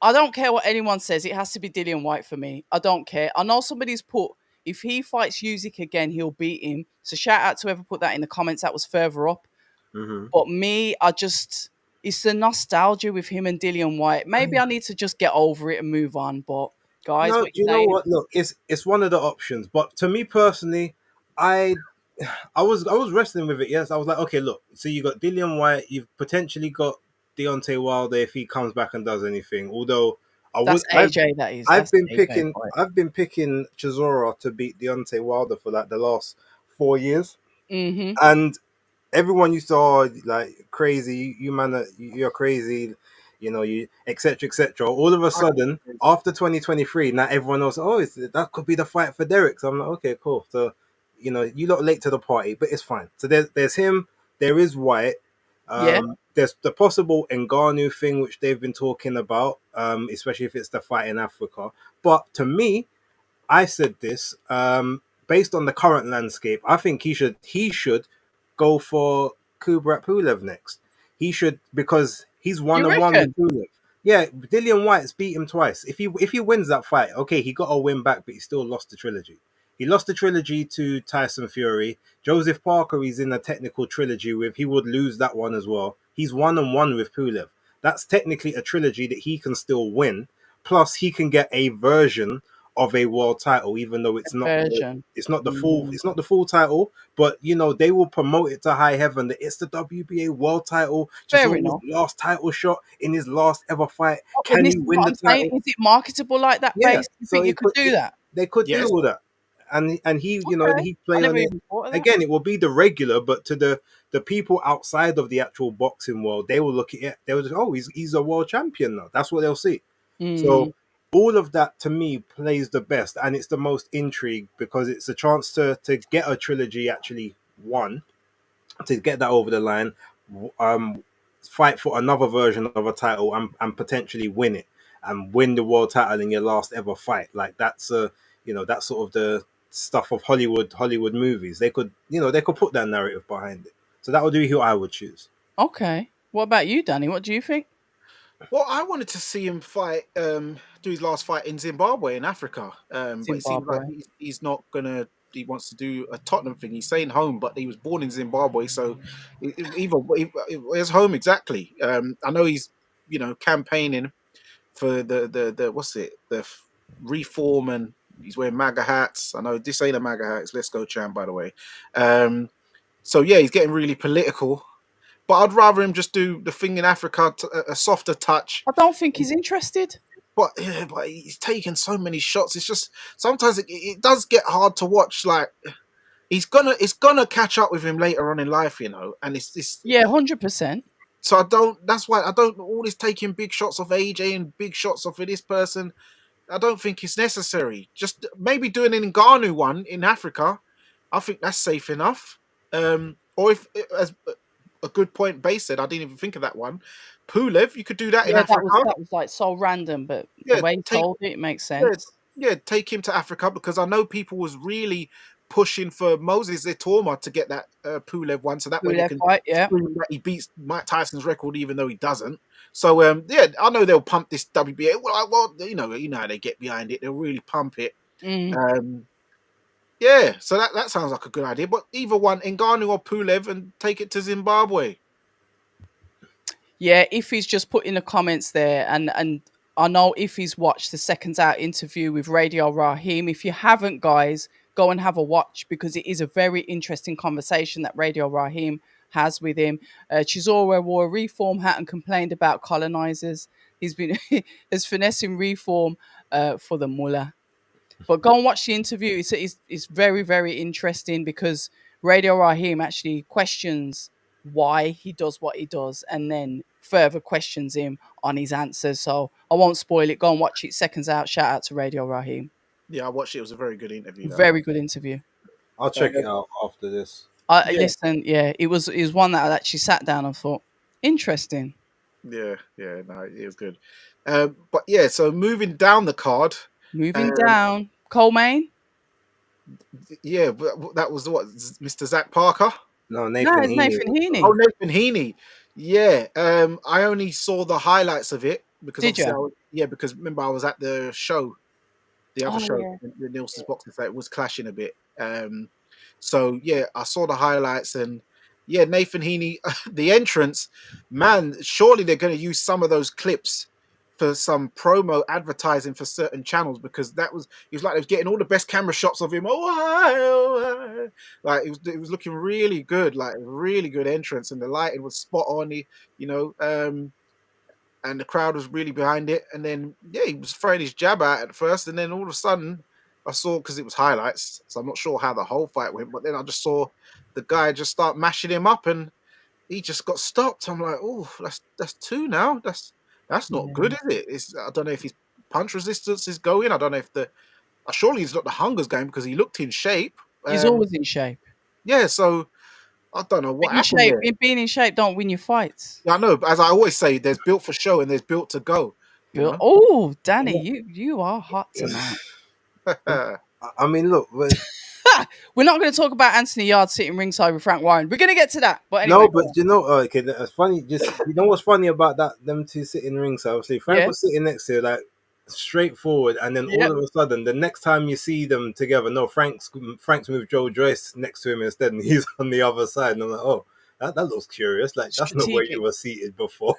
I don't care what anyone says. It has to be Dillian White for me. I don't care. I know somebody's put, if he fights Usyk again, he'll beat him. So shout out to whoever put that in the comments. That was further up. Mm-hmm. But me, it's the nostalgia with him and Dillian White. Maybe I need to just get over it and move on. But guys, No, what you you know saying? what? Look, it's one of the options. But to me personally, I I was wrestling with it. Yes, I was like, okay, look. So you got Dillian White. You've potentially got Deontay Wilder if he comes back and does anything. Although I That's would, AJ, that is. I've That's been AJ picking, fight. I've been picking Chisora to beat Deontay Wilder for like the last 4 years, Mm-hmm. and everyone used to like crazy. You man, you're crazy. You etc. etc. All of a sudden, after 2023, now everyone knows. Oh, that could be the fight for Derek. So I'm like, okay, cool. So you lot late to the party, but it's fine. So there's him. There is White. Yeah. There's the possible Ngannou thing, which they've been talking about, especially if it's the fight in Africa. But to me, I said this based on the current landscape. I think he should go for Kubrat Pulev next. He should, because he's You 1-1 with reckon? Pulev. Yeah, Dillian White's beat him twice. If he wins that fight, okay, he got a win back, but he still lost the trilogy. He lost the trilogy to Tyson Fury. Joseph Parker, he's in a technical trilogy with. He would lose that one as well. He's 1-1 with Pulev. That's technically a trilogy that he can still win. Plus, he can get a version of a world title, even though it's not Version. Mm. it's not the full title, but they will promote it to high heaven that it's the WBA world title. Fair Chisora's enough. last title shot in his last ever fight. And Can this he is win what the I'm saying. title? Is it marketable like that, Yeah. base? You So think you could do that? they could Yes. do all that, and he Okay. he I play on never it even thought of that. again. It will be the regular, but to the people outside of the actual boxing world, they will look at it. They will just, oh, he's a world champion now. That's what they'll see. Mm. So all of that to me plays the best, and it's the most intrigue because it's a chance to get a trilogy actually won, to get that over the line, fight for another version of a title and potentially win it and win the world title in your last ever fight. Like that's that's sort of the stuff of Hollywood movies. They could they could put that narrative behind it. So that would be who I would choose. Okay. What about you, Danny? What do you think? Well, I wanted to see him fight, do his last fight in Zimbabwe in Africa. But it seems like Zimbabwe. he's not gonna. He wants to do a Tottenham thing. He's staying home, but he was born in Zimbabwe, so where's home exactly? I know he's campaigning for the what's it reform, and he's wearing MAGA hats. I know this ain't a MAGA hat. It's Let's Go Champ, by the way. So yeah, he's getting really political. But I'd rather him just do the thing in Africa, a softer touch. I don't think he's interested. But yeah, but he's taking so many shots. It's just sometimes it does get hard to watch. Like it's gonna catch up with him later on in life, And it's Yeah, 100%. so I don't. That's why I don't. All this taking big shots of AJ and big shots of this person. I don't think it's necessary. Just maybe doing an Ngannou one in Africa. I think that's safe enough. Or if as a good point Base said, I didn't even think of that one. Pulev, you could do that in Yeah, Africa. that was like so random, but the Yeah, way he told it makes yeah, sense. yeah, take him to Africa because I know people was really pushing for Moses Itoma to get that Pulev one, so that way they Pulev can fight, yeah. scream that he beats Mike Tyson's record, even though he doesn't. So yeah, I know they'll pump this WBA. Well, you know how they get behind it. They'll really pump it. Mm. Yeah, so that sounds like a good idea. But either one, Ngannou or Pulev, and take it to Zimbabwe. Yeah, if he's just put in the comments there, and I know if he's watched the Seconds Out interview with Radio Raheem. If you haven't, guys, go and have a watch because it is a very interesting conversation that Radio Raheem has with him. Chisora wore a reform hat and complained about colonizers. He's been as finessing reform for the mullah. But go and watch the interview. It's very, very interesting because Radio Raheem actually questions why he does what he does and then further questions him on his answers. So I won't spoil it. Go and watch it. Seconds Out. Shout out to Radio Raheem. Yeah, I watched it. It was a very good interview. Very good interview. I'll check it out after this. Yeah. Listen, yeah, it was one that I actually sat down and thought, interesting. Yeah, no, it was good. But yeah, so moving down the card. Moving down. Coleman? Yeah, that was what, Mr. Zach Parker? No, No, it's Nathan Heeney. Oh, Nathan Heeney. Yeah, I only saw the highlights of it because Did you? because remember I was at the show, the other show, Yeah. the Nielsen's boxing fight. It was clashing a bit. So yeah, I saw the highlights and yeah, Nathan Heeney, the entrance, man. Surely they're going to use some of those clips for some promo advertising for certain channels because he was like they was getting all the best camera shots of him. Like it was looking really good, like really good entrance, and the lighting was spot on. And the crowd was really behind it. And then yeah, he was throwing his jab out at first, and then all of a sudden I saw, because it was highlights, so I'm not sure how the whole fight went, but then I just saw the guy just start mashing him up, and he just got stopped. I'm like, oh, that's two now. That's not good, is it? I don't know if his punch resistance is going. I don't know if surely he's not the hunger's going because he looked in shape. He's always in shape. Yeah, so I don't know what happened there. Being in shape don't win your fights. Yeah, I know. But as I always say, there's built for show and there's built to go. Oh, Danny, you are hot tonight. I mean, look. We're not going to talk about Anthony Yard sitting ringside with Frank Warren. We're going to get to that. But anyway, no, but okay, that's funny. Just what's funny about them two sitting ringside. Obviously, Frank was sitting next to like straightforward, and then all of a sudden, the next time you see them together, no, Frank's moved Joe Joyce next to him instead, and he's on the other side. And I'm like, oh, that looks curious. Like that's not where you were seated before.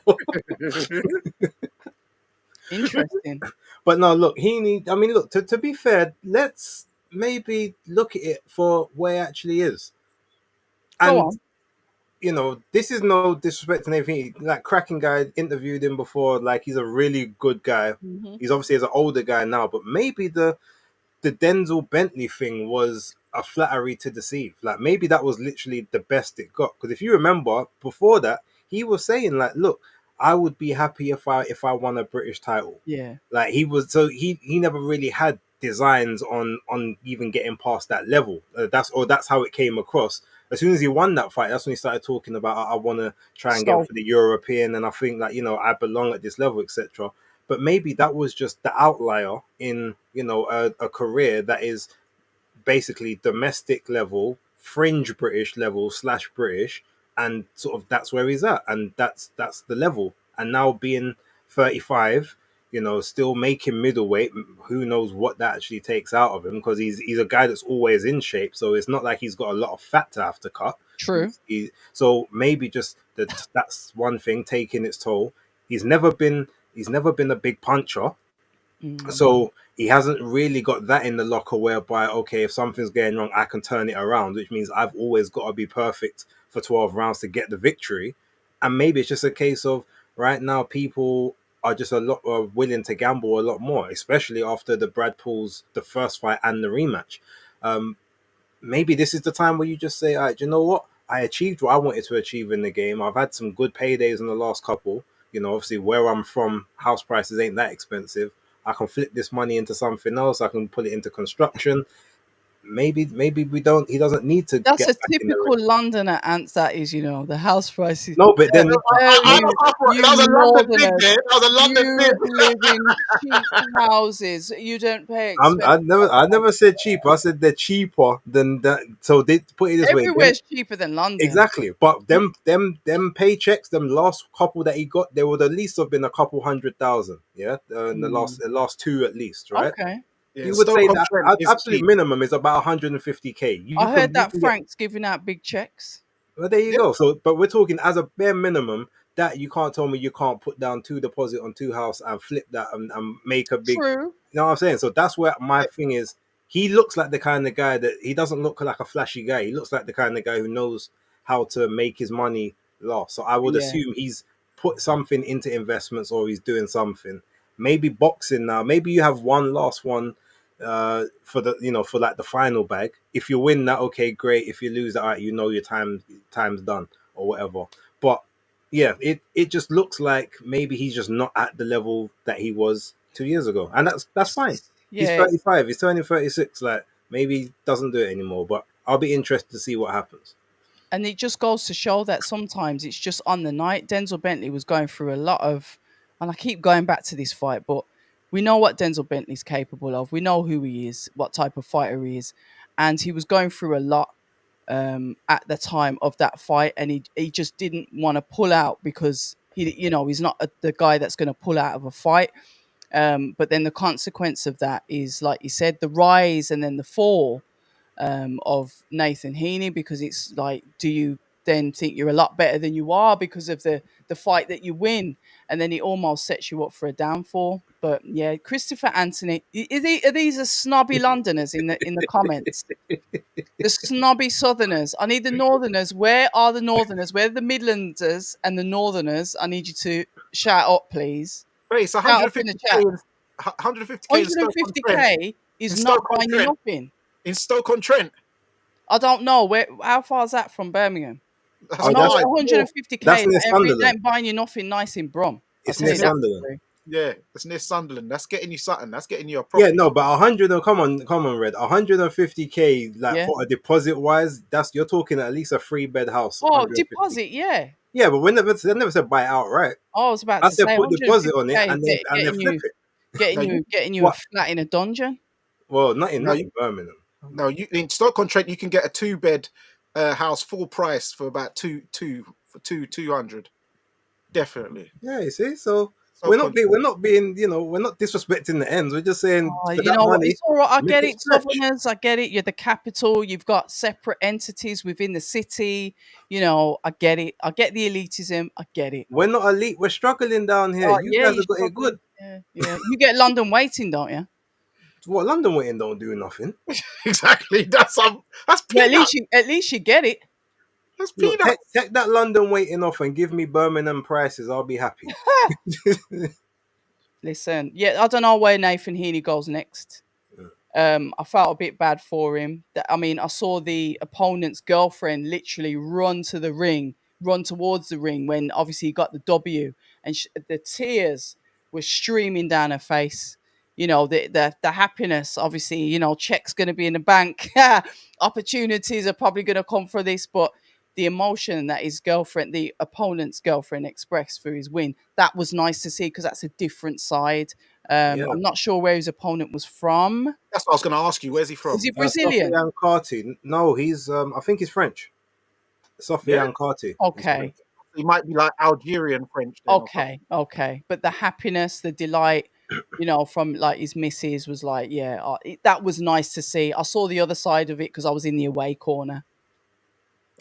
Interesting. But no, look, Heaney. I mean, look. To be fair, let's maybe look at it for where it actually is. Go And on. this is no disrespect and everything. Like cracking guy, interviewed him before. Like he's a really good guy. Hmm. He's obviously as an older guy now, but maybe the Denzel Bentley thing was a flattery to deceive. Like maybe that was literally the best it got. Because if you remember, before that, he was saying like, "Look, I would be happy if I won a British title." Yeah. Like he never really had designs on even getting past that level. That's how it came across. As soon as he won that fight, that's when he started talking about I want to try and get So for the European, and I think like I belong at this level, etc. But maybe that was just the outlier in a career that is basically domestic level, fringe British level / British, and sort of that's where he's at, and that's the level. And now being 35, still making middleweight, who knows what that actually takes out of him, because he's a guy that's always in shape, so it's not like he's got a lot of fat to have to cut. true. So maybe just that's one thing taking its toll. He's never been a big puncher, Mm. so he hasn't really got that in the locker whereby, okay, if something's going wrong, I can turn it around, which means I've always got to be perfect for 12 rounds to get the victory. And maybe it's just a case of right now people are just a lot willing to gamble a lot more, especially after the Brad Paul's the first fight and the rematch. Um, Maybe this is the time where you just say, all right, you know what? I achieved what I wanted to achieve in the game. I've had some good paydays in the last couple. Obviously where I'm from, house prices ain't that expensive. I can flip this money into something else. I can put it into construction. Maybe we don't. He doesn't need to That's get a back in the ring. typical Londoner answer. That is, the house prices. No, but then Oh, I thought that was a London thing, Northerners, there. That was a London you thing. live in cheap houses. You don't pay I'm, expensive. I never said cheap. I said they're cheaper than that. So they put it this way. Everywhere's cheaper than London. Exactly, but them paychecks, them last couple that he got, there would at least have been a couple 100,000, yeah, in the last Mm. the last two at least, right? Okay. Yeah, You would say that Stoke-on-Trent is absolute cheap. minimum is about 150K. You I can heard you that can get. Frank's giving out big checks. Well, there you Yeah, go. So, but we're talking as a bare minimum that you can't tell me you can't put down two deposit on two house and flip that and make a big. True. You know what I'm saying? So that's where my yeah, thing is. He looks like the kind of guy that he doesn't look like a flashy guy. He looks like the kind of guy who knows how to make his money last. So I would Yeah. assume he's put something into investments or he's doing something. Maybe boxing now. Maybe you have one last one for for like the final bag. If you win that, okay, great. If you lose that, all right, your time's done or whatever. But yeah, it just looks like maybe he's just not at the level that he was 2 years ago, and that's fine. He's Yeah. 35. He's turning 36. Like maybe he doesn't do it anymore. But I'll be interested to see what happens. And it just goes to show that sometimes it's just on the night. Denzel Bentley was going through a lot of, and I keep going back to this fight, but we know what Denzel Bentley's capable of. We know who he is, what type of fighter he is. And he was going through a lot at the time of that fight. And he just didn't want to pull out because he's not the guy that's going to pull out of a fight. But then the consequence of that is, like you said, the rise and then the fall of Nathan Heeney, because it's like, do you then think you're a lot better than you are because of the fight that you win, and then it almost sets you up for a downfall. But yeah, Christopher Anthony, are these are snobby Londoners in the comments? The snobby Southerners. I need the Northerners. Where are the Northerners? Where are the Midlanders and the Northerners? I need you to shout up, please. wait, it's Shout up in the 150k chat. 150k in Stoke-on-Trent. 150k In is not buying you Stoke-on-Trent. nothing. In Stoke-on-Trent. I don't know how far is that from Birmingham. That's I Oh, know that's fine. 150k that's near that Sunderland. ain't buying you nothing nice in Brum. I'll It's tell near you that. Sunderland. Yeah, it's near Sunderland. That's getting you something. That's getting you a Yeah, property. no, but 100. Come on, Red. 150K, like Yeah. for a deposit wise, you're talking at least a 3 bed house. Oh, 150. deposit, yeah. Yeah, but they never said buy it outright. I was about I to said say put deposit on it 150k and is then flip it. getting you a What? flat in a dungeon. Well, not in No, Birmingham. No, you in Stoke-on-Trent you can get a 2 bed house full price for about 200. Definitely. Yeah, you see, so we're not being, we're not disrespecting the ends. We're just saying Oh, for you that know what? money, It's all right. I make get it it, stretch. Southerners. I get it. You're the capital. You've got separate entities within the city. I get it. I get the elitism. I get it. We're not elite. We're struggling down here. Oh, You yeah, guys you're have got it struggling. good. Yeah, yeah. You get London waiting, don't you? What London waiting don't do nothing. Exactly. That's Yeah, peanuts. at least you get it. That's Look, take, peanuts. take that London waiting off and give me Birmingham prices. I'll be happy. Listen, yeah, I don't know where Nathan Heeney goes next. I felt a bit bad for him. I mean, I saw the opponent's girlfriend literally run towards the ring when obviously he got the W, and the tears were streaming down her face. The happiness. Obviously, check's going to be in the bank. Opportunities are probably going to come for this, but the emotion that his girlfriend, the opponent's girlfriend, expressed through his win, that was nice to see because that's a different side. Yeah. I'm not sure where his opponent was from. That's what I was going to ask you. Where's he Is from? he Brazilian? Sofiane Carty. No, he's I think he's French. Yeah, Sofiane Carty. He's French. Okay, he might be like Algerian French then. Or something. okay. But the happiness, the delight, from like his missus was like, yeah, that was nice to see. I saw the other side of it because I was in the away corner.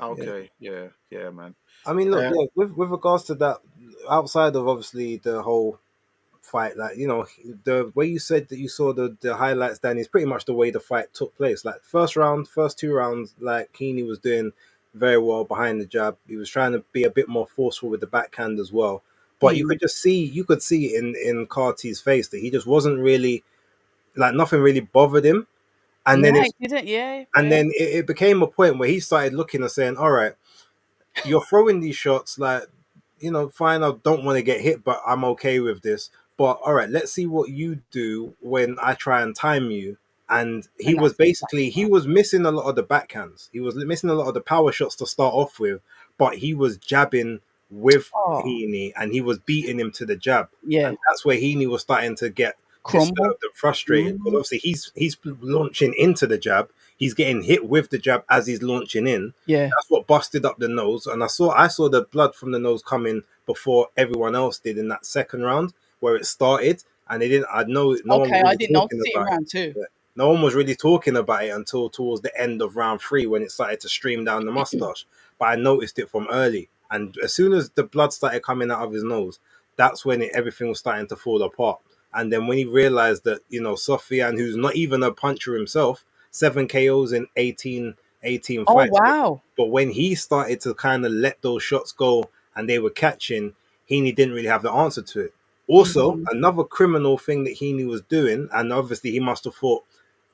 Okay, yeah, man. I mean, look, Uh, yeah, with regards to that, outside of obviously the whole fight, like, the way you said that you saw the highlights, Danny, is pretty much the way the fight took place. Like first round, first two rounds, like Heeney was doing very well behind the jab. He was trying to be a bit more forceful with the backhand as well. But you Mm. could see in Carty's face that he just wasn't really, like, nothing really bothered him. And then Yeah, it's it didn't. Yeah, and yeah. then it became a point where he started looking and saying, all right, you're throwing these shots, like, fine, I don't want to get hit, but I'm okay with this. But all right, let's see what you do when I try and time you. And he And was that's basically, exactly he right. was missing a lot of the backhands. He was missing a lot of the power shots to start off with, but he was jabbing with Oh, Heaney and he was beating him to the jab. yeah. And that's where Heaney was starting to get Crumble. disturbed and frustrated, because Mm. obviously he's launching into the jab. He's getting hit with the jab as he's launching in. Yeah. That's what busted up the nose. And I saw the blood from the nose coming before everyone else did in that second round where it started. And they didn't, I know no one was Okay, I really didn't notice talking it in about it. round two. Yeah. No one was really talking about it until towards the end of round three when it started to stream down the mustache. But I noticed it from early. And as soon as the blood started coming out of his nose, that's when everything was starting to fall apart. And then when he realized that, Sofiane, who's not even a puncher himself, 7 KOs in 18 Oh fights. wow. But when he started to kind of let those shots go and they were catching, Heaney didn't really have the answer to it. Also, Mhm. another criminal thing that Heaney was doing, and obviously he must have thought,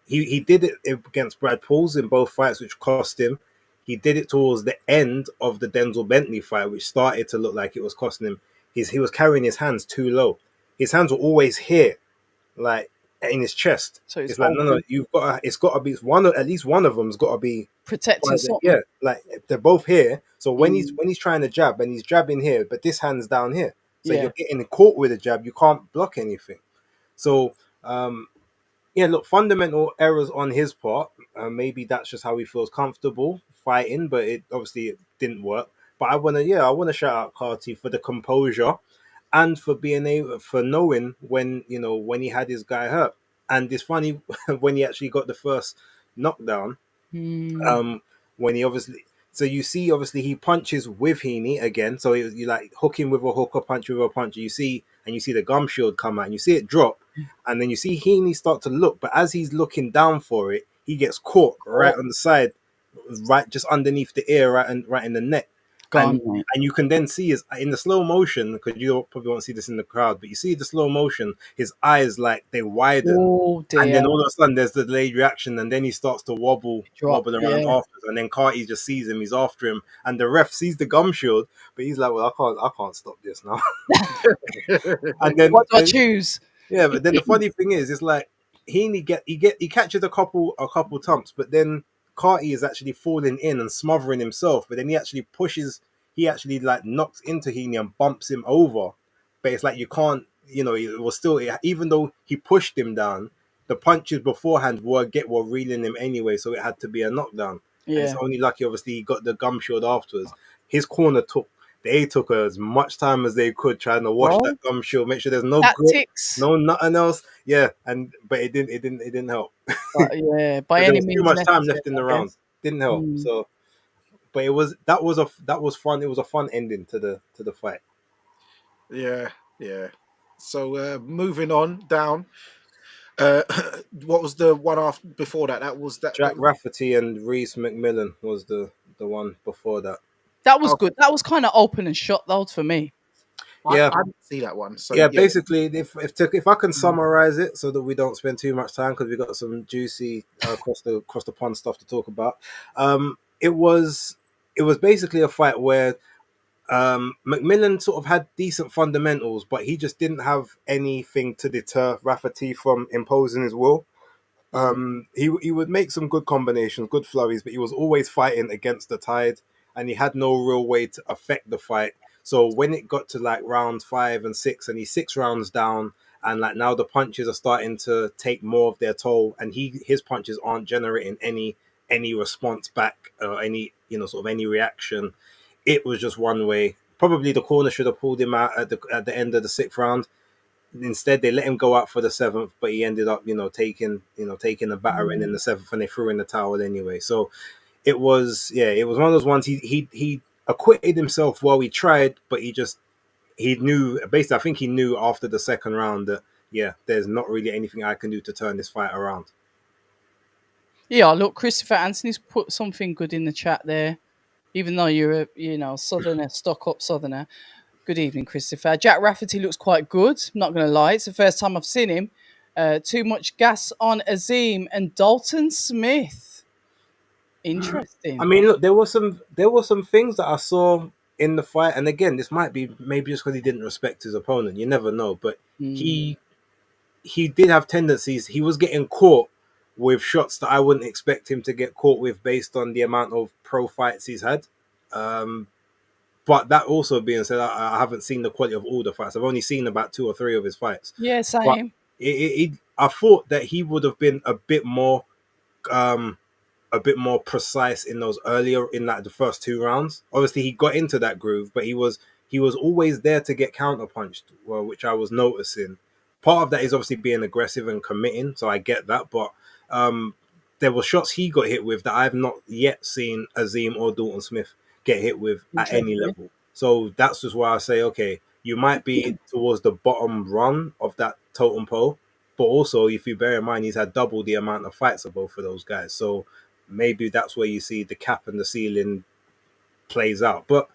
he did it against Brad Pauls in both fights, which cost him. He did it towards the end of the Denzel Bentley fight, which started to look like it was costing him. He was carrying his hands too low. His hands were always here, like in his chest. So it's It's like, no, open, you've got to, it's got to be at least one of them's got to be protecting yeah, something. like they're both here. So when he's Mm. trying to jab and he's jabbing here, but this hand's down here, so Yeah. you're getting caught with a jab. You can't block anything. So yeah, look, fundamental errors on his part. Maybe that's just how he feels comfortable fighting, but it obviously it didn't work. But I wanna shout out Carty for the composure and for being able, for knowing when, when he had his guy hurt. And it's funny when he actually got the first knockdown, Mm. um, when he obviously, so you see, obviously he punches with Heaney again. So you like hook him with a hook or punch with a punch. You see, and you see the gum shield come out, and you see it drop, and then you see Heaney start to look. But as he's looking down for it, he gets caught right Oh, on the side, right just underneath the ear, right in the neck. gone, And mate. you can then see his in the slow motion, because you probably won't see this in the crowd, but you see the slow motion, his eyes like they widen, Oh and dear. then all of a sudden there's the delayed reaction, and then he starts to Drop. wobble around Yeah. after, and then Carty just sees him, he's after him, and the ref sees the gum shield, but he's like, well, I can't stop this now. And What do I choose? yeah, but then the funny thing is, it's like he catches a couple thumps, but then Carty is actually falling in and smothering himself, but then he actually like knocks into Heaney and bumps him over. But it's like you can't, it was still, even though he pushed him down, the punches beforehand were reeling him anyway, so it had to be a knockdown. And it's Yeah. only lucky, obviously, he got the gum shield afterwards. His corner took they took as much time as they could trying to wash Well, that gum shield, make sure there's no grit, tactics. no nothing else. Yeah, but it didn't help. But yeah, by There any was too means much time necessary, left in the I round. guess. Didn't help. Mm. So, but that was fun. It was a fun ending to the fight. Yeah, yeah. So moving on down. What was the one after before that? That was that. Jack Rafferty and Reese McMillan was the one before that. That was Okay. good. That was kind of open and shut though for me. Yeah, I didn't see that one. So yeah. yeah. Basically, if I can summarize it so that we don't spend too much time because we got some juicy across the pond stuff to talk about. It was basically a fight where McMillan sort of had decent fundamentals, but he just didn't have anything to deter Rafferty from imposing his will. He would make some good combinations, good flurries, but he was always fighting against the tide, and he had no real way to affect the fight. So when it got to like rounds 5 and 6, and he's 6 rounds down, and like now the punches are starting to take more of their toll, and his punches aren't generating any response back or any sort of any reaction. It was just one way. Probably the corner should have pulled him out at the end of the 6th round. Instead, they let him go out for the 7th, but he ended up, taking a battering in the 7th, and they threw in the towel anyway. So it was one of those ones. He acquitted himself while he tried, but he knew basically. I think he knew after the 2nd round that there's not really anything I can do to turn this fight around. Yeah, look, Christopher Anthony's put something good in the chat there. Even though you're a southerner, stuck up southerner. Good evening, Christopher. Jack Rafferty looks quite good. I'm not going to lie. It's the first time I've seen him. Too much gas on Azim and Dalton Smith. Interesting. I mean, look, there were some things that I saw in the fight, and again, this might be maybe just because he didn't respect his opponent. You never know, but he did have tendencies. He was getting caught with shots that I wouldn't expect him to get caught with based on the amount of pro fights he's had. But that also being said, I haven't seen the quality of all the fights. I've only seen about 2 or 3 of his fights. Yeah, same. But I thought that he would have been a bit more precise in those earlier in like the first 2 rounds. Obviously, he got into that groove, but he was always there to get counterpunched, which I was noticing. Part of that is obviously being aggressive and committing, so I get that. But there were shots he got hit with that I've not yet seen Azim or Dalton Smith get hit with at any level. So that's just why I say, okay, you might be towards the bottom run of that totem pole, but also if you bear in mind he's had double the amount of fights of both of those guys. So maybe that's where you see the cap and the ceiling plays out. But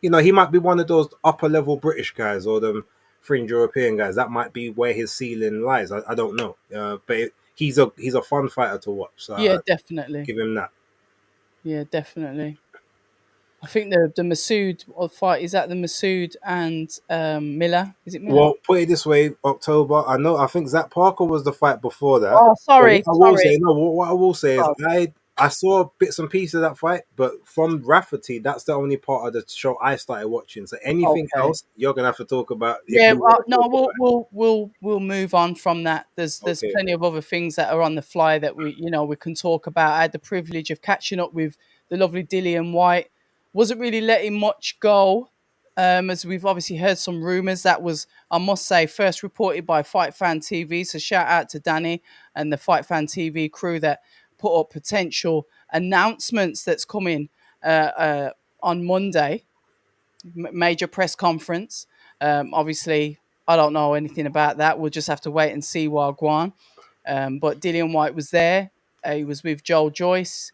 he might be one of those upper level British guys or them fringe European guys. That might be where his ceiling lies. I don't know. But he's a fun fighter to watch. So yeah, definitely. Give him that. Yeah, definitely. I think the Masood fight is that the Masood and Miller. Is it Miller? Well, put it this way, October. I think Zach Parker was the fight before that. Oh, sorry. What I will say is I saw bits and pieces of that fight, but from Rafferty, that's the only part of the show I started watching. So anything else, you're gonna have to talk about. Yeah, we'll move on from that. There's plenty of other things that are on the fly that we can talk about. I had the privilege of catching up with the lovely Dillian White. Wasn't really letting much go, as we've obviously heard some rumours. That was, I must say, first reported by Fight Fan TV. So shout out to Danny and the Fight Fan TV crew that put up potential announcements that's coming on Monday. Major press conference. Obviously, I don't know anything about that. We'll just have to wait and see while go on. But Dillian White was there. He was with Joel Joyce.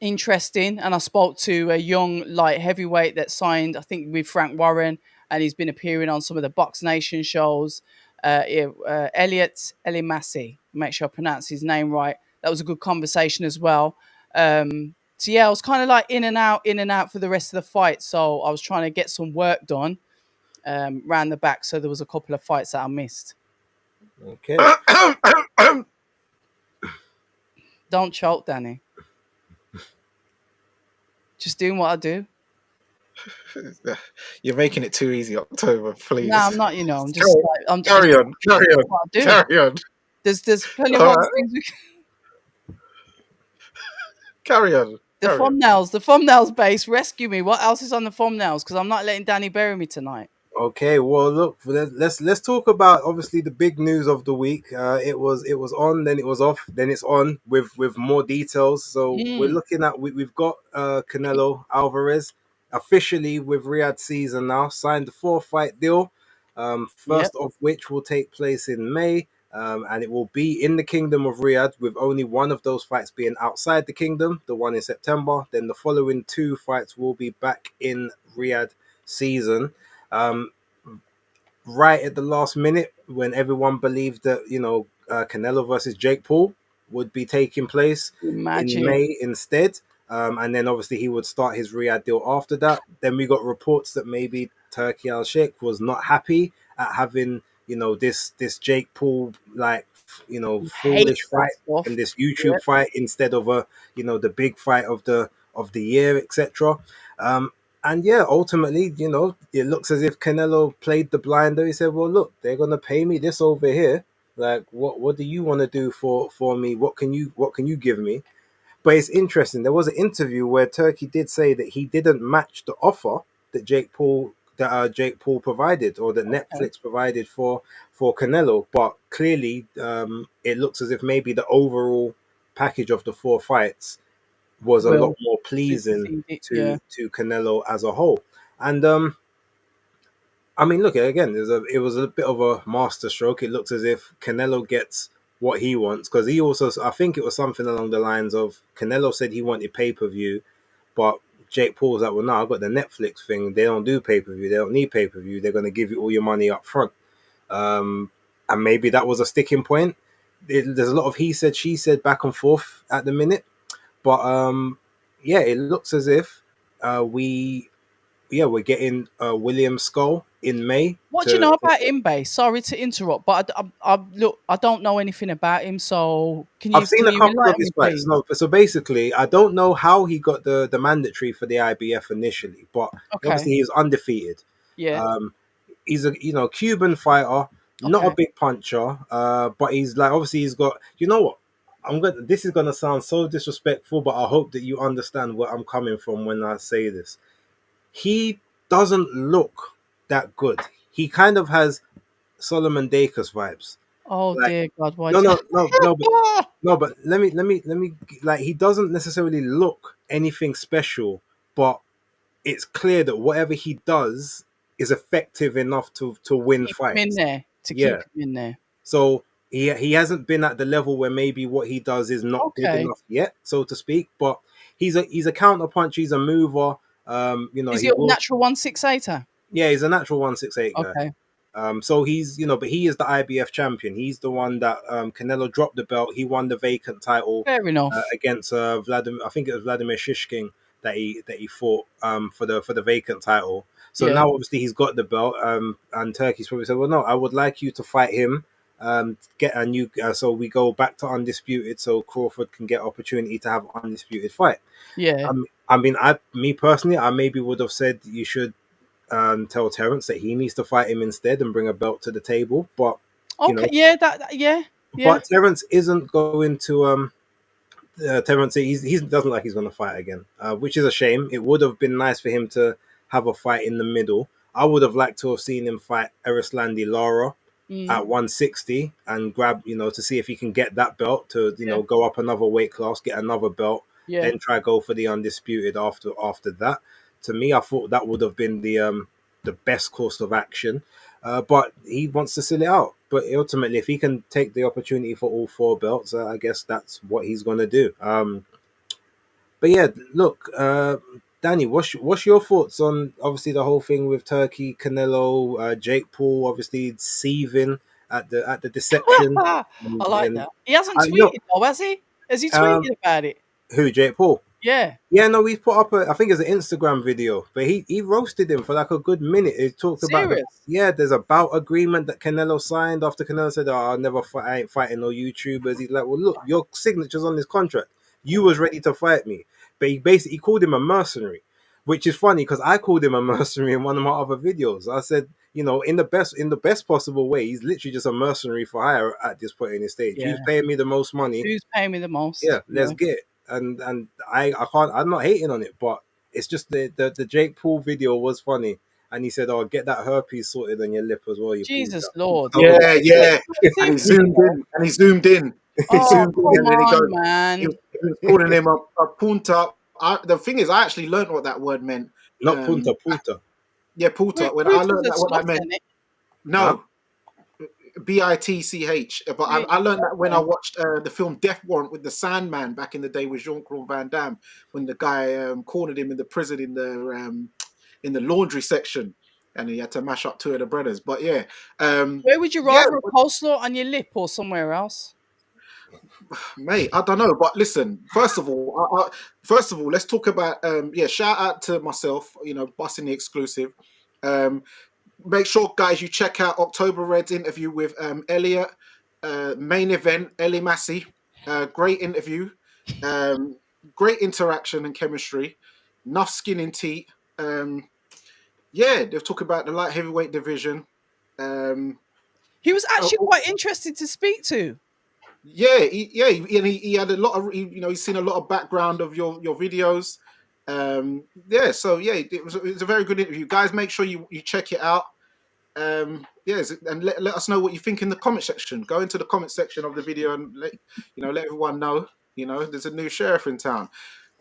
Interesting. And I spoke to a young light heavyweight that signed, I think, with Frank Warren, and he's been appearing on some of the Box Nation shows. Elliot Elimasi, make sure I pronounce his name right. That was a good conversation as well. So yeah, I was kind of like in and out for the rest of the fight. So I was trying to get some work done round the back. So there was a couple of fights that I missed. Okay. Don't choke, Danny. Just doing what I do. You're making it too easy, October. Please. No, I'm not. I'm just. Carry on. Carry on. There's plenty of other things. Carry on. The Carry on. thumbnails base. Rescue me. What else is on the thumbnails? Because I'm not letting Danny bury me tonight. Okay, well, look, let's talk about obviously the big news of the week. It was on, then it was off, then it's on with more details. So we're Mm. looking at we've got Canelo Alvarez officially with Riyadh season now signed the 4-fight deal. Yep. First of which will take place in May. And it will be in the Kingdom of Riyadh, with only one of those fights being outside the kingdom, the one in September. Then the following 2 fights will be back in Riyadh season. Um, right at the last minute, when everyone believed that Canelo versus Jake Paul would be taking place in Imagine. May instead, and then obviously he would start his Riyadh deal after that. Then we got reports that maybe Turkey Al Sheikh was not happy at having this Jake Paul He foolish hates that fight stuff. and this YouTube Yep. fight instead of the big fight of the year, etc. And yeah, ultimately, it looks as if Canelo played the blinder. He said, "Well, look, they're gonna pay me this over here. Like, what do you want to do for me? What can you give me?" But it's interesting. There was an interview where Turkey did say that he didn't match the offer that Jake Paul provided, or that Okay. Netflix provided for Canelo. But clearly, it looks as if maybe the overall package of the 4 fights was a lot Will more pleasing supersede it. Yeah. to Canelo as a whole. And I mean, look again. It was a bit of a master stroke. It looks as if Canelo gets what he wants, because he also, I think it was something along the lines of, Canelo said he wanted pay-per-view, but Jake Paul's like, well, no, I've got the Netflix thing. They don't do pay-per-view. They don't need pay-per-view. They're going to give you all your money up front. Um, and maybe that was a sticking point. There's a lot of he said, she said back and forth at the minute. But yeah, it looks as if we're getting William Skull in May. What do you know about him, Bay? Sorry to interrupt, but look, I don't know anything about him. So can I've you seen a couple of enlighten his me, fights. please? No, so basically, I don't know how he got the mandatory for the IBF initially, but Okay. obviously he was undefeated. Yeah. Um, he's a Cuban fighter, not a Okay. big puncher, but he's like, obviously he's got, you know what, this is gonna sound so disrespectful, but I hope that you understand where I'm coming from when I say this. He doesn't look that good. He kind of has Solomon Dacus vibes. Oh Like, dear God, why? no, no, no, no, but no, but let me like, he doesn't necessarily look anything special, but it's clear that whatever he does is effective enough to win Keep him in fights. there. To Yeah. keep him in there. So he hasn't been at the level where maybe what he does is not good Okay. enough yet, so to speak. But he's a counter punch. He's a mover. Is He he a will. natural 168er? Yeah, he's a natural 168 guy. Okay. So he's, but he is the IBF champion. He's the one that Canelo dropped the belt. He won the vacant title Fair enough. against Vladimir. I think it was Vladimir Shishkin that he fought for the vacant title. So Yeah. now obviously he's got the belt. And Turkey's probably said, well, no, I would like you to fight him. Get a new. So we go back to undisputed, so Crawford can get opportunity to have undisputed fight. Yeah. I mean, me personally, I maybe would have said you should tell Terence that he needs to fight him instead and bring a belt to the table. But Okay. Yeah. Yeah. Yeah. but Terence isn't going to Terence, he doesn't like he's going to fight again, which is a shame. It would have been nice for him to have a fight in the middle. I would have liked to have seen him fight Erislandy Lara Mm, at 160 and grab, to see if he can get that belt to, yeah. go up another weight class, get another belt, Yeah. then try go for the undisputed after that. To me, I thought that would have been the best course of action. But he wants to seal it out. But ultimately, if he can take the opportunity for all 4 belts, I guess that's what he's going to do. But yeah, look, Danny, what's your thoughts on obviously the whole thing with Turkey, Canelo, Jake Paul, obviously seething at the deception, I like and that. He hasn't I know tweeted though, has he? Has he um, tweeted about it? who Jake Paul. Yeah. Yeah, no, he's put up I think it's an Instagram video, but he roasted him for like a good minute. He talked about Serious. there's a bout agreement that Canelo signed after Canelo said, "Oh, I'll never fight. I ain't fighting no YouTubers." He's like, "Well, look, your signature's on this contract. You was ready to fight me," but he basically called him a mercenary, which is funny because I called him a mercenary in one of my other videos. I said, in the best possible way, he's literally just a mercenary for hire at this point in his stage. Yeah. Who's paying me the most money? Who's paying me the most? Yeah, let's Yeah. get it. and I can't. I'm not hating on it, but it's just the Jake Paul video was funny, and he said, "Oh, get that herpes sorted on your lip as well." You Jesus punta. Lord. Covered Yeah, that. yeah. And he Seriously, zoomed in, and he zoomed in. He oh, zoomed in, come and then he goes, on, man. he was calling him a punta. The thing is, I actually learned what that word meant. Not punta, punta. Yeah, punta. When I Fruit is learned a that, what that slot, meant. isn't it? Huh? No, Bitch. But Yeah, I learned that when I okay. watched the film Death Warrant with the Sandman back in the day with Jean-Claude Van Damme, when the guy cornered him in the prison in the laundry section, and he had to mash up two of the brothers. But yeah, Where would you yeah, rather, a coleslaw on your lip or somewhere else? mate, I don't know. But listen, first of all, let's talk about yeah. Shout out to myself, busting the exclusive. Um, Make sure, guys, you check out October Red's interview with Elliot. Main event, Ellie Massey. Great interview. Um, Great interaction and chemistry. Enough skin in teeth. Yeah, they've talked about the light heavyweight division. Um, He was actually oh, quite interesting to speak to. yeah, he had a lot of, he's seen a lot of background of your videos. Yeah, so yeah, it was a very good interview, guys. Make sure you check it out. Yes, and let us know what you think in the comment section. Go into the comment section of the video and let everyone know. There's a new sheriff in town.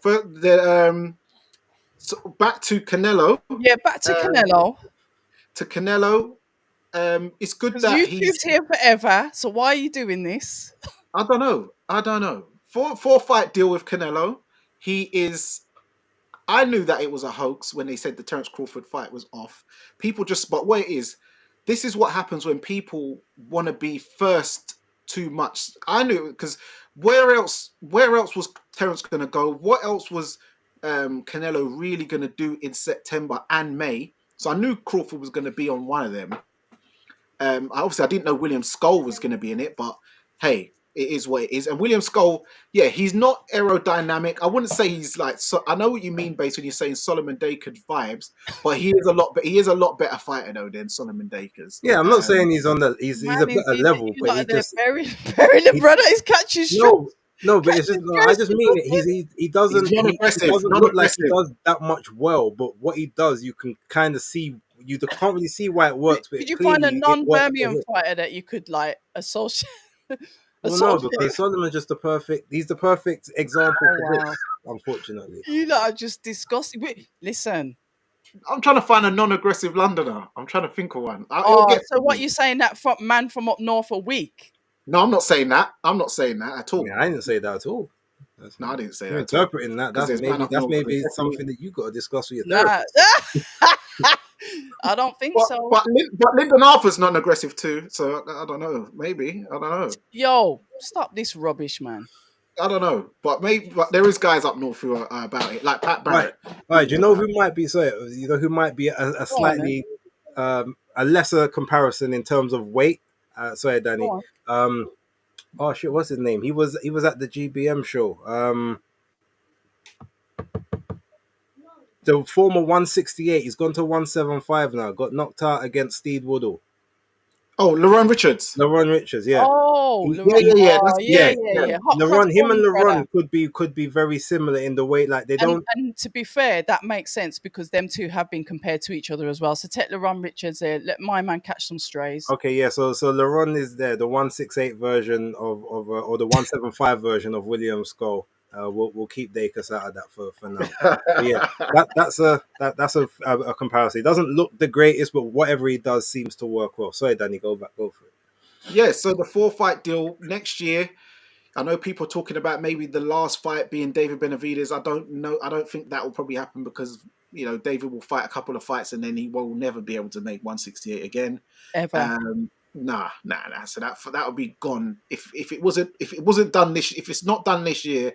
For the so back to Canelo. Yeah, back to Um, Canelo. to Canelo, it's good Because that YouTube's he's. here forever. So why are you doing this? I don't know. I don't know. For a fight deal with Canelo, he is. I knew that it was a hoax when they said the Terence Crawford fight was off. But what it is, this is what happens when people want to be first too much. I knew because where else was Terence going to go? What else was Canelo really going to do in September and May? So I knew Crawford was going to be on one of them. Obviously, I didn't know William Skull was going to be in it, but hey, it is what it is. And William Skull, yeah, he's not aerodynamic. I wouldn't say he's like. So I know what you mean, based when you're saying Solomon Dakers vibes, but he is a lot. But he is a lot better fighter though than Solomon Dakers. Yeah, I'm not saying he's on the. He's a Man, better level, you but he like they're just burying the he, brother. He's catching stress. no, no. But it's just no. I just mean it. He He's doesn't he non-aggressive, doesn't look like he non-aggressive. does that much well. But what he does, you can kind of see. You can't really see why it works, but Could you find a clearly it works for non-Birmingham him. fighter that you could like associate? Well, no, associate? because Solomon's just the perfect. He's the perfect example Oh for wow, this. Unfortunately, you lot are just disgusting. Wait, listen. I'm trying to find a non-aggressive Londoner. I'm trying to think of one. It'll Oh, get so to what me. you saying that from man from up north a week? No, I'm not saying that. I'm not saying that at all. yeah, I didn't say that at all. No, I didn't say You're that at all. interpreting that. Because there's man up That's north who maybe definitely. something that you got to discuss with your Nah. therapist. I don't think But so. but but Lyndon Arthur's non-aggressive too. So I don't know. Maybe I don't know. Yo, stop this rubbish, man. I don't know. But there is guys up north who are about it, like Pat Right, Barrett. right. Do you know who might be? So you know who might be a Go on, then. slightly a lesser comparison in terms of weight. Sorry, Go Danny. on. Oh shit, what's his name? He was at the GBM show. The former 168. He's gone to 175 now. Got knocked out against Steve Woodall. Oh, Lerone Richards. LaRon Richards, yeah. Oh, Yeah, yeah, yeah. oh, That's yeah, Yeah, yeah, yeah. yeah. Hot cross LaRon, him and buns, brother. LaRon could be very similar in the way, like they don't. And to be fair, that makes sense because them two have been compared to each other as well. So take LeRon Richards there. Let my man catch some strays. Okay, yeah. So LaRon is there, the 168 version of or the 175 version of William Skull. We'll keep Dacus out of that for now. But yeah, that's a comparison. He doesn't look the greatest, but whatever he does seems to work well. Sorry, Danny, go for it. Yeah. So the 4-fight deal next year. I know people are talking about maybe the last fight being David Benavidez. I don't know. I don't think that will probably happen because David will fight a couple of fights and then he will never be able to make 168 again. Ever. Nah. So that would be gone if it wasn't done this. If it's not done this year,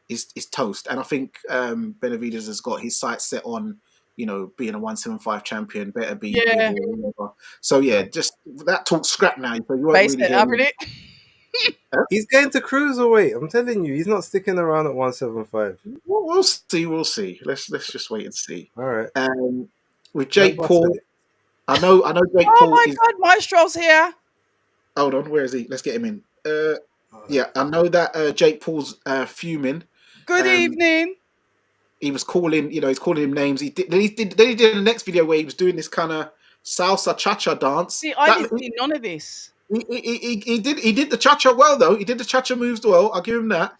is toast. And I think Benavidez has got his sights set on being a 175 champion. Better be Yeah. with or whatever. So yeah, just that talk scrap now. So you won't Base really it, hear. haven't it? He's going to cruiserweight. I'm telling you, he's not sticking around at 175. We'll see. We'll see. Let's just wait and see. All right. With Jake Don't bust Paul, it. I know Jake Oh Paul my is. God, Maestro's here. Hold on, where is he? Let's get him in. Yeah, I know that Jake Paul's fuming Good evening. He was calling, he's calling him names. Then he did the next video where he was doing this kind of salsa cha-cha dance. See, I didn't see none of this. He did the cha-cha well though. He did the cha-cha moves well. I'll give him that.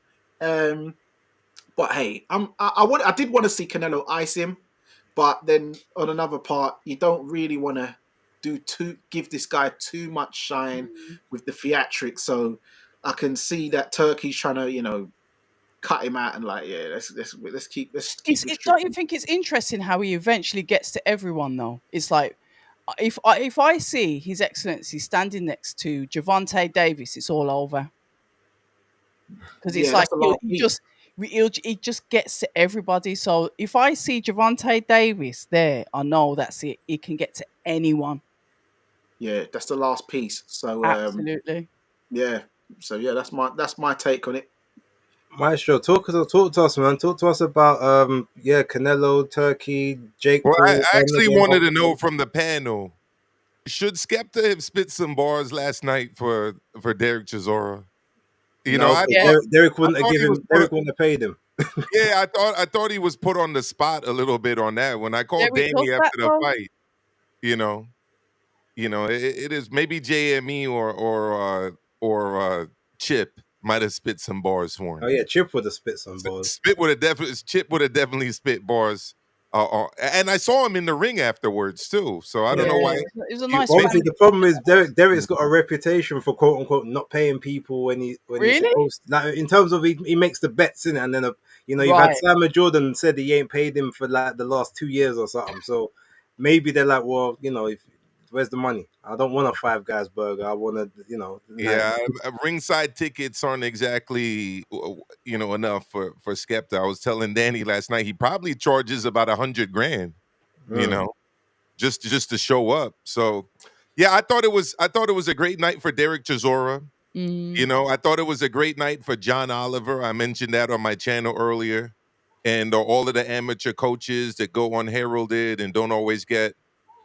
But hey, I did want to see Canelo ice him, but then on another part, you don't really want to give this guy too much shine with the theatrics. So I can see that Turkey's trying to, cut him out and like, yeah, let's keep Don't you think it's interesting how he eventually gets to everyone though? It's like if I see His Excellency standing next to Javante Davis, it's all over. Because it's like he just gets to everybody. So if I see Javante Davis there, I know that's it. He can get to anyone. Yeah, that's the last piece. So absolutely. Yeah. So yeah, that's my take on it. Maestro, talk to us, man. Talk to us about Canelo, Turkey, Jake Paul. I actually wanted to know from the panel, should Skepta have spit some bars last night for Derek Chisora? Derek wouldn't have paid him. Yeah, I thought he was put on the spot a little bit on that. When I called Danny after the fight, it is maybe JME or Chip might have spit some bars for him. Oh yeah, Chip would have spit some bars. Chip would have definitely spit bars. And I saw him in the ring afterwards too. So I don't know why. It was a nice. Obviously, the problem is Derek's got a reputation for quote unquote not paying people when he's supposed to. Like, in terms of he makes the bets in it, and then you've had Sam Jordan said he ain't paid him for like the last 2 years or something. So maybe they're like, well, where's the money? I don't want a Five Guys burger. I want to, Yeah, ringside tickets aren't exactly, enough for Skepta. I was telling Danny last night, he probably charges about $100,000, just to show up. So, yeah, I thought it was a great night for Derek Chisora. I thought it was a great night for John Oliver. I mentioned that on my channel earlier, and all of the amateur coaches that go unheralded and don't always get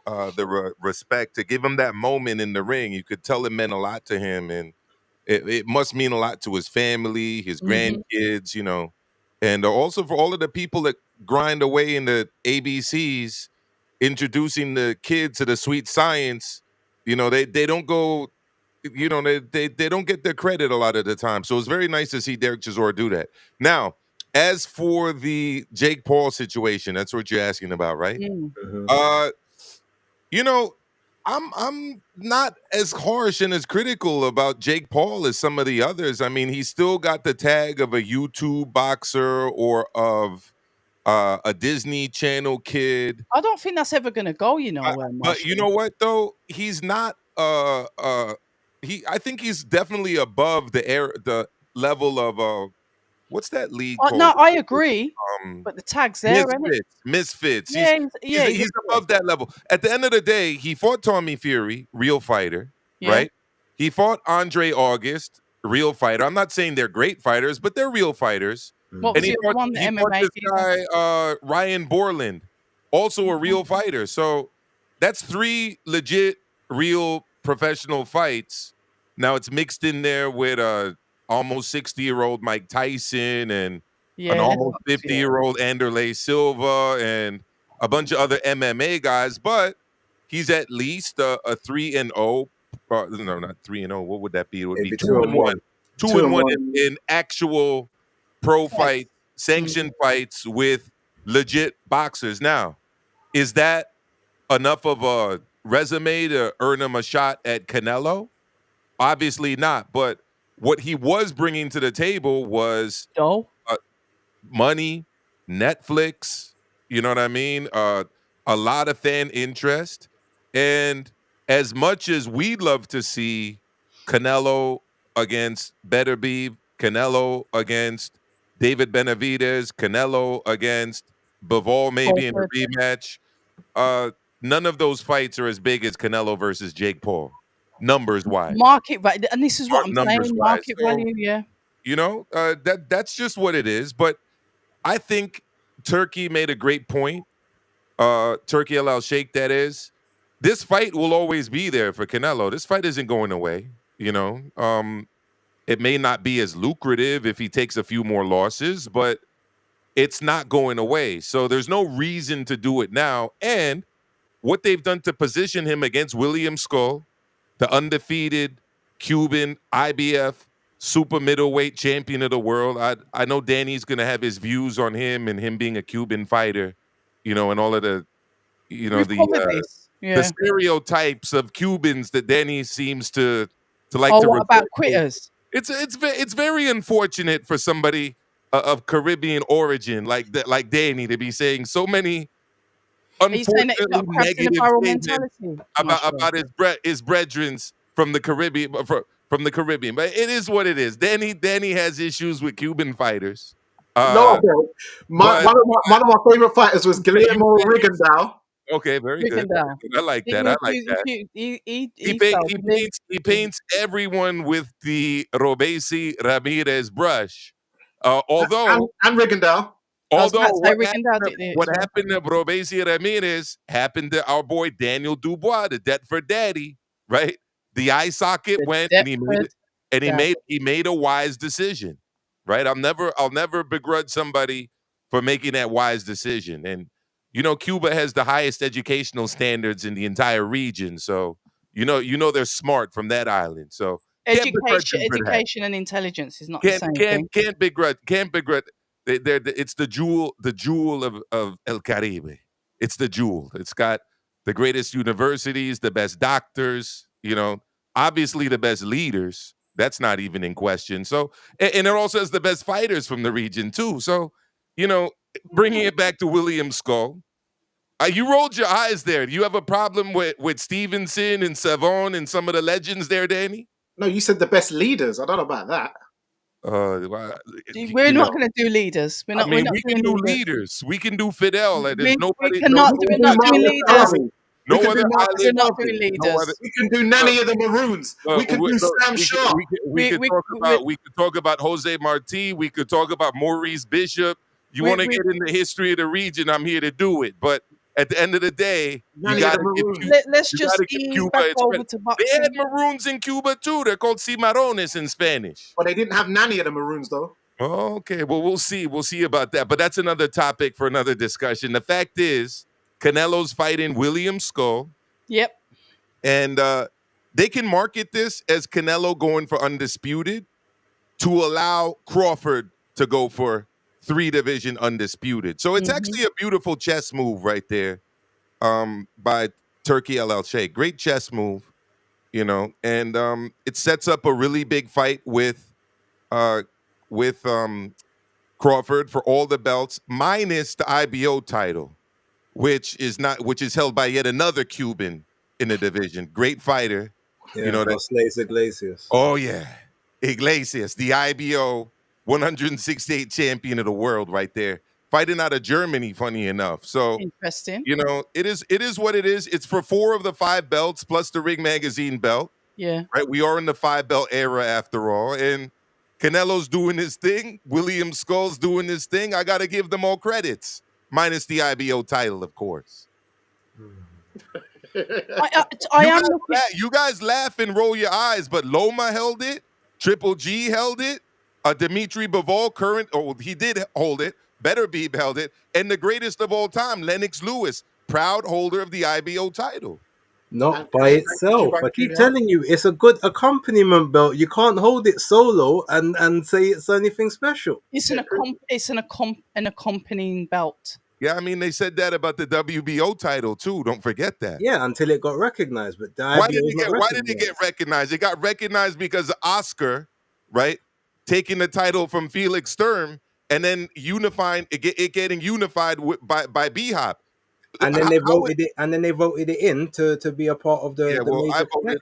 the respect, to give him that moment in the ring. You could tell it meant a lot to him, and it must mean a lot to his family, his grandkids, and also for all of the people that grind away in the ABCs, introducing the kids to the sweet science. They don't go, they don't get their credit a lot of the time. So it's very nice to see Derek Chisora do that. Now, as for the Jake Paul situation, that's what you're asking about, right? I'm not as harsh and as critical about Jake Paul as some of the others. I mean, he's still got the tag of a YouTube boxer or of a Disney Channel kid. I don't think that's ever going to go, but you know what, though? He's not. I think he's definitely above the level of what's that league called? No, I agree. But the tag's there, Misfits. Yeah, he's above that level. At the end of the day, he fought Tommy Fury, real fighter, right? He fought Andre August, real fighter. I'm not saying they're great fighters, but they're real fighters. What and he fought this guy, Ryan Borland, also a real fighter. So that's 3 legit, real professional fights. Now it's mixed in there with almost 60-year-old Mike Tyson and an almost 50-year-old Anderley Silva and a bunch of other MMA guys, but he's at least a 3-0. No, not 3-0. What would that be? It would be 2-1. 2-1 in actual pro fight, sanctioned fights with legit boxers. Now, is that enough of a resume to earn him a shot at Canelo? Obviously not, but what he was bringing to the table was money, Netflix, you know what I mean? A lot of fan interest. And as much as we'd love to see Canelo against Beterbiev, Canelo against David Benavidez, Canelo against Bivol maybe in a rematch, none of those fights are as big as Canelo versus Jake Paul. Numbers wise, market value, and this is what I'm saying. Market value, yeah. That's just what it is. But I think Turkey made a great point. Turkey Al Sheikh, that is. This fight will always be there for Canelo. This fight isn't going away. It may not be as lucrative if he takes a few more losses, but it's not going away. So there's no reason to do it now. And what they've done to position him against William Skull, the undefeated Cuban IBF super middleweight champion of the world. I know Danny's going to have his views on him and him being a Cuban fighter, and all of the, We've covered this. the Yeah. stereotypes of Cubans that Danny seems to like Oh, to what about revert to. quitters? It's very unfortunate for somebody of Caribbean origin like Danny to be saying so many Are you saying that he's got a unfortunately crafty negative viral statements mentality? about his brethrens from the Caribbean, from the Caribbean. But it is what it is. Danny has issues with Cuban fighters. No, bro. One of my favorite fighters was Guillermo Rigondeaux. Okay, very good. Rigondeaux. I like that. I like that. He paints everyone with the Robesi Ramirez brush. Although and Rigondeaux. what happened to Robesi Ramirez happened to our boy Daniel Dubois, the Deptford daddy, right? The eye socket went and he made a wise decision, right? I'll never begrudge somebody for making that wise decision. And Cuba has the highest educational standards in the entire region, so they're smart from that island. So education and intelligence is not the same thing. Can't begrudge. It's the jewel of El Caribe. It's the jewel. It's got the greatest universities, the best doctors, obviously the best leaders. That's not even in question. So, and it also has the best fighters from the region too. So, bringing it back to William Skull, you rolled your eyes there. Do you have a problem with Stevenson and Savon and some of the legends there, Danny? No, you said the best leaders. I don't know about that. We're not going to do leaders. We can do leaders. We can do Fidel. We're not doing leaders. No other island. We're not doing leaders. We can do Nanny of the Maroons. We can do Sam Shaw. We could talk about Jose Marti. We could talk about Maurice Bishop. You want to get in the history of the region? I'm here to do it. But at the end of the day, you got to let's just ease back over to boxing. They had Maroons in Cuba too. They're called Cimarrones in Spanish. But they didn't have Nanny of the Maroons though. Okay, well we'll see. We'll see about that. But that's another topic for another discussion. The fact is, Canelo's fighting William Skull. Yep. And they can market this as Canelo going for undisputed to allow Crawford to go for 3-division undisputed. So it's actually a beautiful chess move right there by Turki El Sheikh. Great chess move, and it sets up a really big fight with Crawford for all the belts minus the IBO title, which is held by yet another Cuban in the division. Great fighter. Yeah, Iglesias. Oh yeah. Iglesias, the IBO 168 champion of the world right there. Fighting out of Germany, funny enough. So interesting. It is what it is. It's for 4 of the 5 belts plus the Ring Magazine belt. Yeah. Right. We are in the 5-belt era after all. And Canelo's doing his thing. William Skull's doing his thing. I gotta give them all credits. Minus the IBO title, of course. You guys laugh and roll your eyes, but Loma held it. Triple G held it. Dimitri Bivol, he did hold it. Better be held it. And the greatest of all time, Lennox Lewis, proud holder of the IBO title. Not by itself. I keep telling you, it's a good accompaniment belt. You can't hold it solo and say it's anything special. It's an accompanying belt. Yeah, I mean, they said that about the WBO title too. Don't forget that. Yeah, until it got recognized. But why did it get recognized? It got recognized because of Oscar, right, taking the title from Felix Sturm and then getting unified by B-Hop. And then they voted it. And then they voted it in to be a part of the. Yeah, well,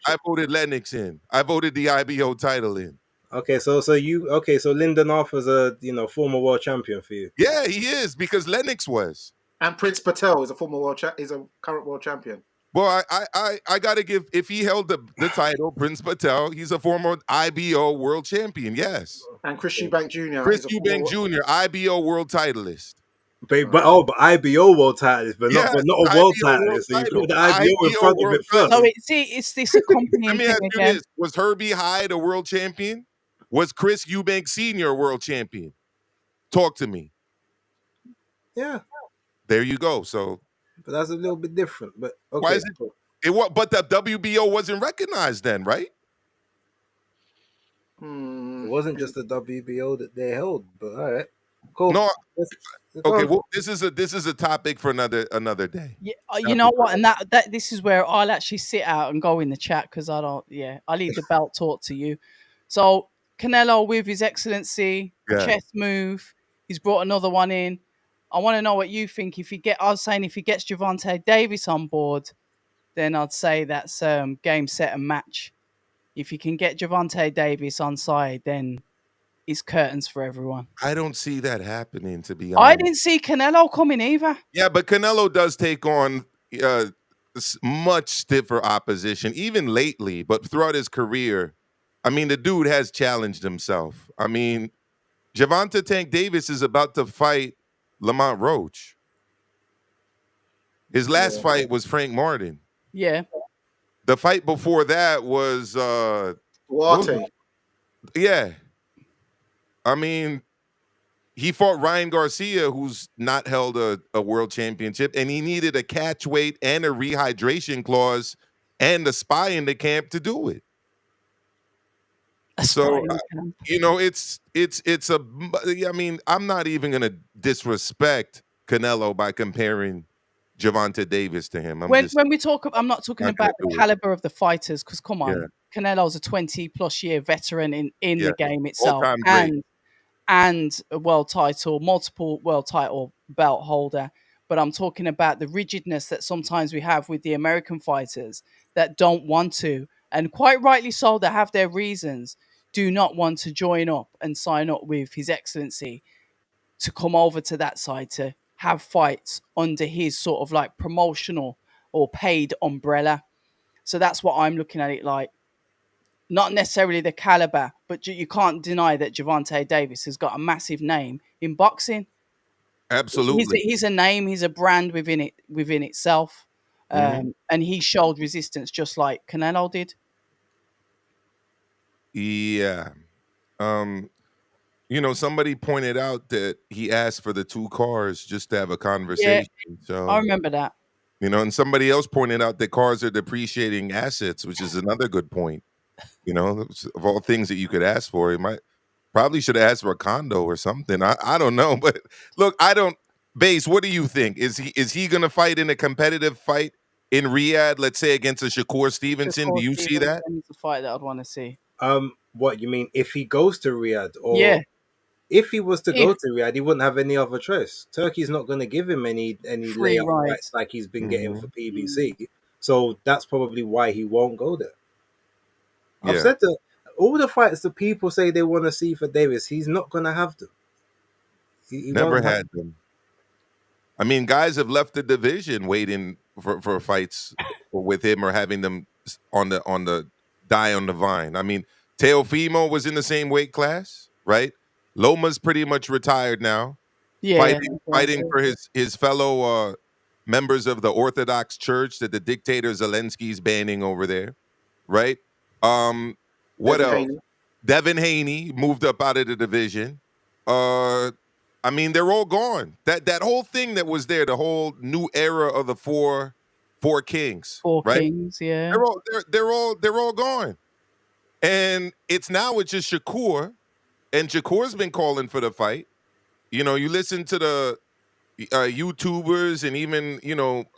I voted Lennox in. I voted the IBO title in. Okay, so Lyndon Arthur's a former world champion for you. Yeah, he is because Lennox was. And Prince Patel is a former is a current world champion. Well, I gotta give, if he held the title, Prince Patel, he's a former IBO world champion. Yes. And Chris Eubank Jr. Chris Eubank Jr. IBO world titleist. But IBO world titleist, but not a world titleist. So you put the IBO in front of it first. So it's this accompanying Let me ask you again. this: was Herbie Hyde a world champion? Was Chris Eubank Sr. a world champion? Talk to me. Yeah, There you go. So but that's a little bit different. But why okay, is it? But the WBO wasn't recognized then, right? it wasn't just the WBO that they held. But all right, cool. No. Let's go Okay. on. Well, this is a topic for another day. Yeah, you know Topic for what, and that this is where I'll actually sit out and go in the chat because I don't. Yeah, I leave the belt talk to you. So Canelo with his excellency Yeah. chess move, he's brought another one in. I want to know what you think. I was saying if he gets Gervonta Davis on board, then I'd say that's game, set, and match. If you can get Gervonta Davis on side, then it's curtains for everyone. I don't see that happening, to be I honest. didn't see Canelo coming either. Yeah, but Canelo does take on much stiffer opposition, even lately. But throughout his career, I mean, the dude has challenged himself. I mean, Gervonta Tank Davis is about to fight Lamont Roach. His last fight was Frank Martin. Yeah. The fight before that was Duarte. yeah. I mean, he fought Ryan Garcia, who's not held a world championship, and he needed a catch weight and a rehydration clause and a spy in the camp to do it. So it's a. I mean, I'm not even gonna disrespect Canelo by comparing Gervonta Davis to him. When we talk, I'm not talking Not gonna about the do it. caliber of the fighters, because come on, Yeah. Canelo's a 20+ year veteran in Yeah. the game itself, All-time great. and a world title, multiple world title belt holder. But I'm talking about the rigidness that sometimes we have with the American fighters that don't want to, and quite rightly so, they have their reasons, do not want to join up and sign up with His Excellency to come over to that side to have fights under his sort of like promotional or paid umbrella. So that's what I'm looking at it like. Not necessarily the caliber, but you can't deny that Gervonta Davis has got a massive name in boxing. Absolutely. He's a name, he's a brand within itself. And he showed resistance just like Canelo did. Yeah. Somebody pointed out that he asked for the 2 cars just to have a conversation. So I remember that. and somebody else pointed out that cars are depreciating assets, which is another good point. Of all things that you could ask for, he probably should have asked for a condo or something. I don't know, but look, Base, what do you think? Is he going to fight in a competitive fight in Riyadh, let's say against a Shakur Stevenson? Do you see that? It's a fight that I'd want to see. What you mean if he goes to Riyadh, or Yeah. if he was to go to Riyadh, he wouldn't have any other choice. Turkey's not going to give him any Free layup rides. rights like he's been getting for PBC. So that's probably why he won't go there. I've said that all the fights that people say they want to see for Davis, he's not going to have them. He Never won't have had them. I mean, guys have left the division waiting for fights with him or having them on the die on the vine. I mean, Teofimo was in the same weight class, right? Loma's pretty much retired now. Yeah. Fighting for his fellow members of the Orthodox Church that the dictator Zelensky's banning over there, right? What Devin else? Haney. Devin Haney moved up out of the division. I mean, they're all gone. That whole thing that was there, the whole new era of the four kings, right? Kings, yeah. They're all gone. And it's just Shakur, and Shakur's been calling for the fight. You listen to the YouTubers and even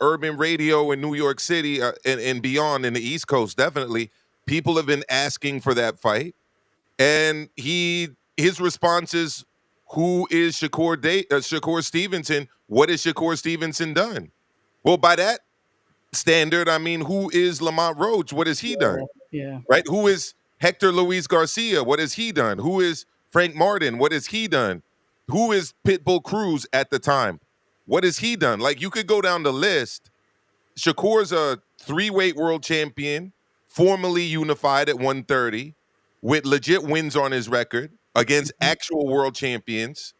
urban radio in New York City and beyond in the East Coast. Definitely, people have been asking for that fight, and his response is, "Who is Shakur Stevenson? What has Shakur Stevenson done?" Well, by that standard, I mean, who is Lamont Roach? What has he done? Yeah. Right? Who is Hector Luis Garcia? What has he done? Who is Frank Martin? What has he done? Who is Pitbull Cruz at the time? What has he done? Like, you could go down the list. Shakur's a 3-weight world champion, formerly unified at 130, with legit wins on his record against actual world champions.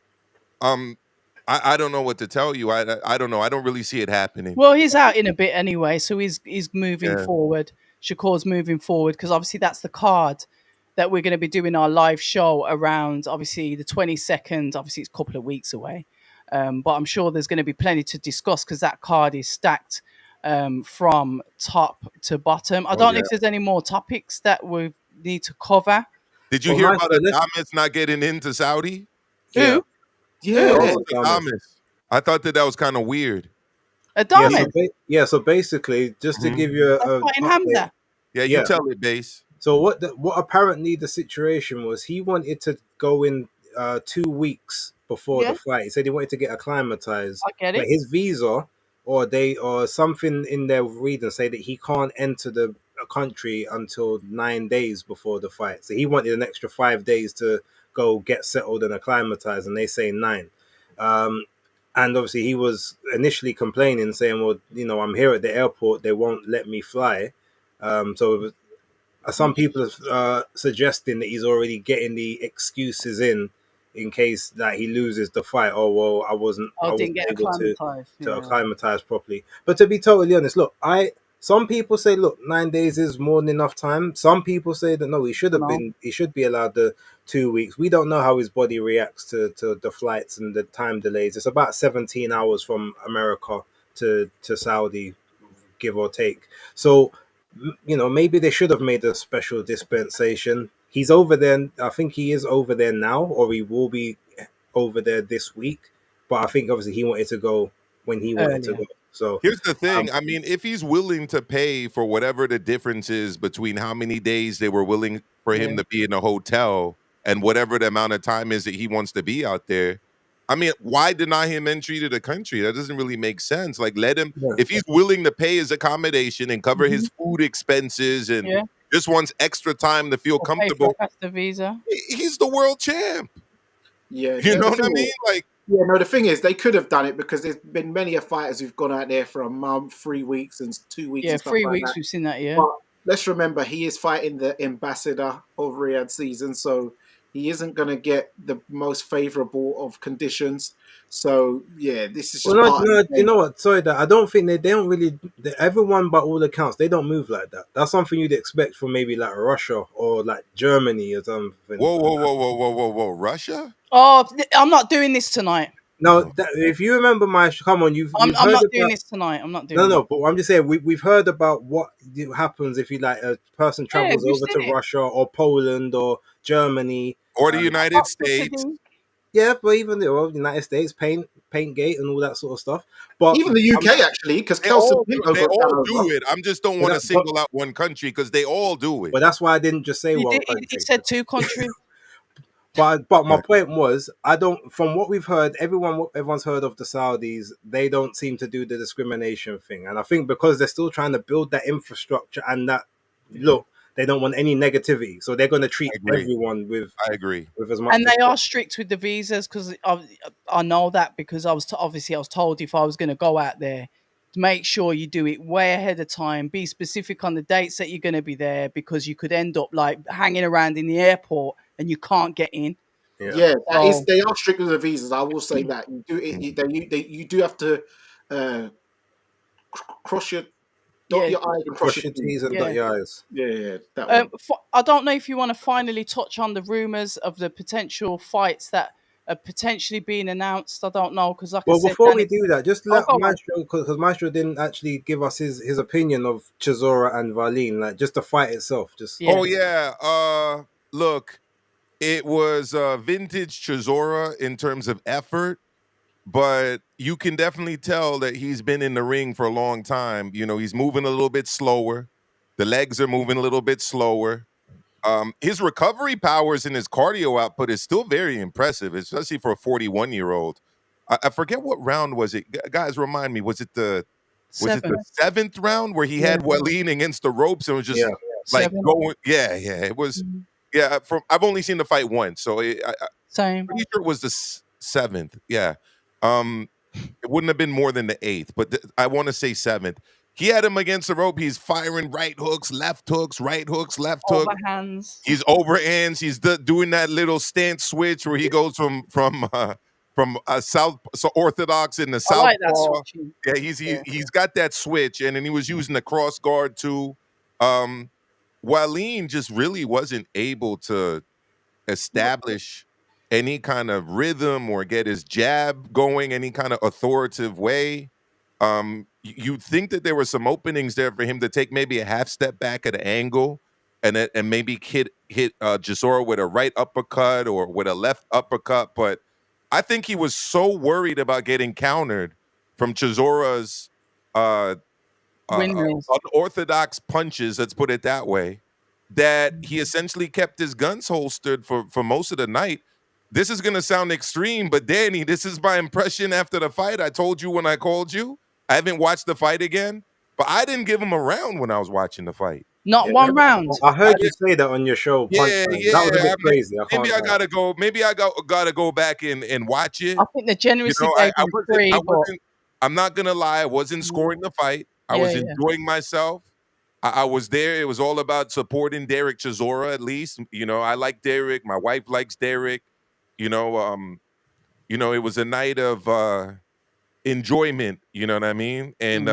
I don't know what to tell you. I don't know. I don't really see it happening. Well, he's out in a bit anyway, so he's moving forward. Shakur's moving forward because obviously that's the card that we're going to be doing our live show around. Obviously the 22nd. Obviously it's a couple of weeks away. But I'm sure there's going to be plenty to discuss because that card is stacked from top to bottom. I don't know if there's any more topics that we need to cover. Did you hear about Adames not getting into Saudi? Who? Yeah. Adames. I thought that was kind of weird. Adames? So basically, just to give you a Hamza. Yeah, you tell it, Base. So what apparently the situation was, he wanted to go in 2 weeks before the fight. He said he wanted to get acclimatized. I get it. But his visa or something in their reading say that he can't enter the country until 9 days before the fight. So he wanted an extra 5 days to go get settled and acclimatized, and they say 9. And obviously he was initially complaining, saying, well, I'm here at the airport, they won't let me fly. So it was, some people are suggesting that he's already getting the excuses in case that he loses the fight. Oh, well, I wasn't able to acclimatize properly. But to be totally honest, look, some people say, look, 9 days is more than enough time. Some people say that no, he should be allowed the 2 weeks. We don't know how his body reacts to the flights and the time delays. It's about 17 hours from America to Saudi, give or take. So, maybe they should have made a special dispensation. He's over there. I think he is over there now, or he will be over there this week. But I think obviously he wanted to go when he wanted to go. So here's the thing. I mean, if he's willing to pay for whatever the difference is between how many days they were willing for him to be in a hotel and whatever the amount of time is that he wants to be out there, I mean, why deny him entry to the country? That doesn't really make sense. Like, let him, if he's willing to pay his accommodation and cover his food expenses and just wants extra time to feel comfortable, the visa. He's the world champ. Yeah. You know what I mean? The thing is, they could have done it because there's been many fighters who've gone out there for a month, 3 weeks, and 2 weeks. Yeah, and 3 weeks. That. We've seen that. Yeah. But let's remember, he is fighting the ambassador of Riyadh season, so he isn't going to get the most favorable of conditions. So yeah, this is just you know what? Sorry, that I don't think they don't really. Everyone, by all accounts, they don't move like that. That's something you'd expect from maybe like Russia or like Germany or something. Whoa! Russia? Oh, I'm not doing this tonight. No, if you remember come on, I'm not doing this tonight. I'm not doing. No, but I'm just saying we've heard about what happens if a person travels over to Russia or Poland or Germany or the United States. Yeah, but even the United States, Paintgate and all that sort of stuff. But even the UK actually, because they all do it. I just don't want to single out one country because they all do it. But that's why I didn't just say one country. He said 2 countries. But my point was, from what we've heard, everyone's heard of the Saudis. They don't seem to do the discrimination thing, and I think because they're still trying to build that infrastructure and that look. They don't want any negativity, so they're going to treat everyone with. I agree. With as much. And they are strict with the visas because I know that because I was told if I was going to go out there, to make sure you do it way ahead of time. Be specific on the dates that you're going to be there because you could end up like hanging around in the airport and you can't get in. Yeah, they are strict with the visas. I will say that you do have to cross your. Dot your I's and cross your T's and dot your I's. Yeah. That one. I don't know if you want to finally touch on the rumors of the potential fights that are potentially being announced. I don't know because before we do that, just let Maestro, because Maestro didn't actually give us his opinion of Chisora and Wallin, like just the fight itself. Look, it was vintage Chisora in terms of effort. But you can definitely tell that he's been in the ring for a long time. He's moving a little bit slower. The legs are moving a little bit slower. His recovery powers and his cardio output is still very impressive, especially for a 41-year-old. I forget what round was it. Guys, remind me. Was it the 7th round where he had Wallin against the ropes and was just going? Yeah. It was. Yeah. I've only seen the fight once, so I'm pretty sure it was the 7th. Yeah. It wouldn't have been more than the 8th, but I want to say 7th. He had him against the rope. He's firing right hooks, left hooks, right hooks, left hook. Overhands. He's overhands. He's doing that little stance switch where he goes from South Orthodox in the South. Like that switching. Yeah, he's got that switch, and then he was using the cross guard too. Wallin just really wasn't able to establish any kind of rhythm or get his jab going any kind of authoritative way. You'd think that there were some openings there for him to take maybe a half step back at an angle and maybe hit Chisora with a right uppercut or with a left uppercut. But I think he was so worried about getting countered from Chisora's uh, Windmills. unorthodox punches, let's put it that way, that he essentially kept his guns holstered for most of the night. This is going to sound extreme, but Danny, this is my impression after the fight. I told you when I called you. I haven't watched the fight again, but I didn't give him a round when I was watching the fight. Not Yeah, one round. I heard you say that on your show. Yeah, Punchline. yeah. That was a bit crazy. Maybe I gotta go. Maybe I gotta go back and watch it. I think the generously I gave him three, but I'm not gonna lie. I wasn't scoring the fight. I was enjoying myself. I was there. It was all about supporting Derek Chisora. At least, I like Derek. My wife likes Derek. It was a night of enjoyment. You know what I mean? And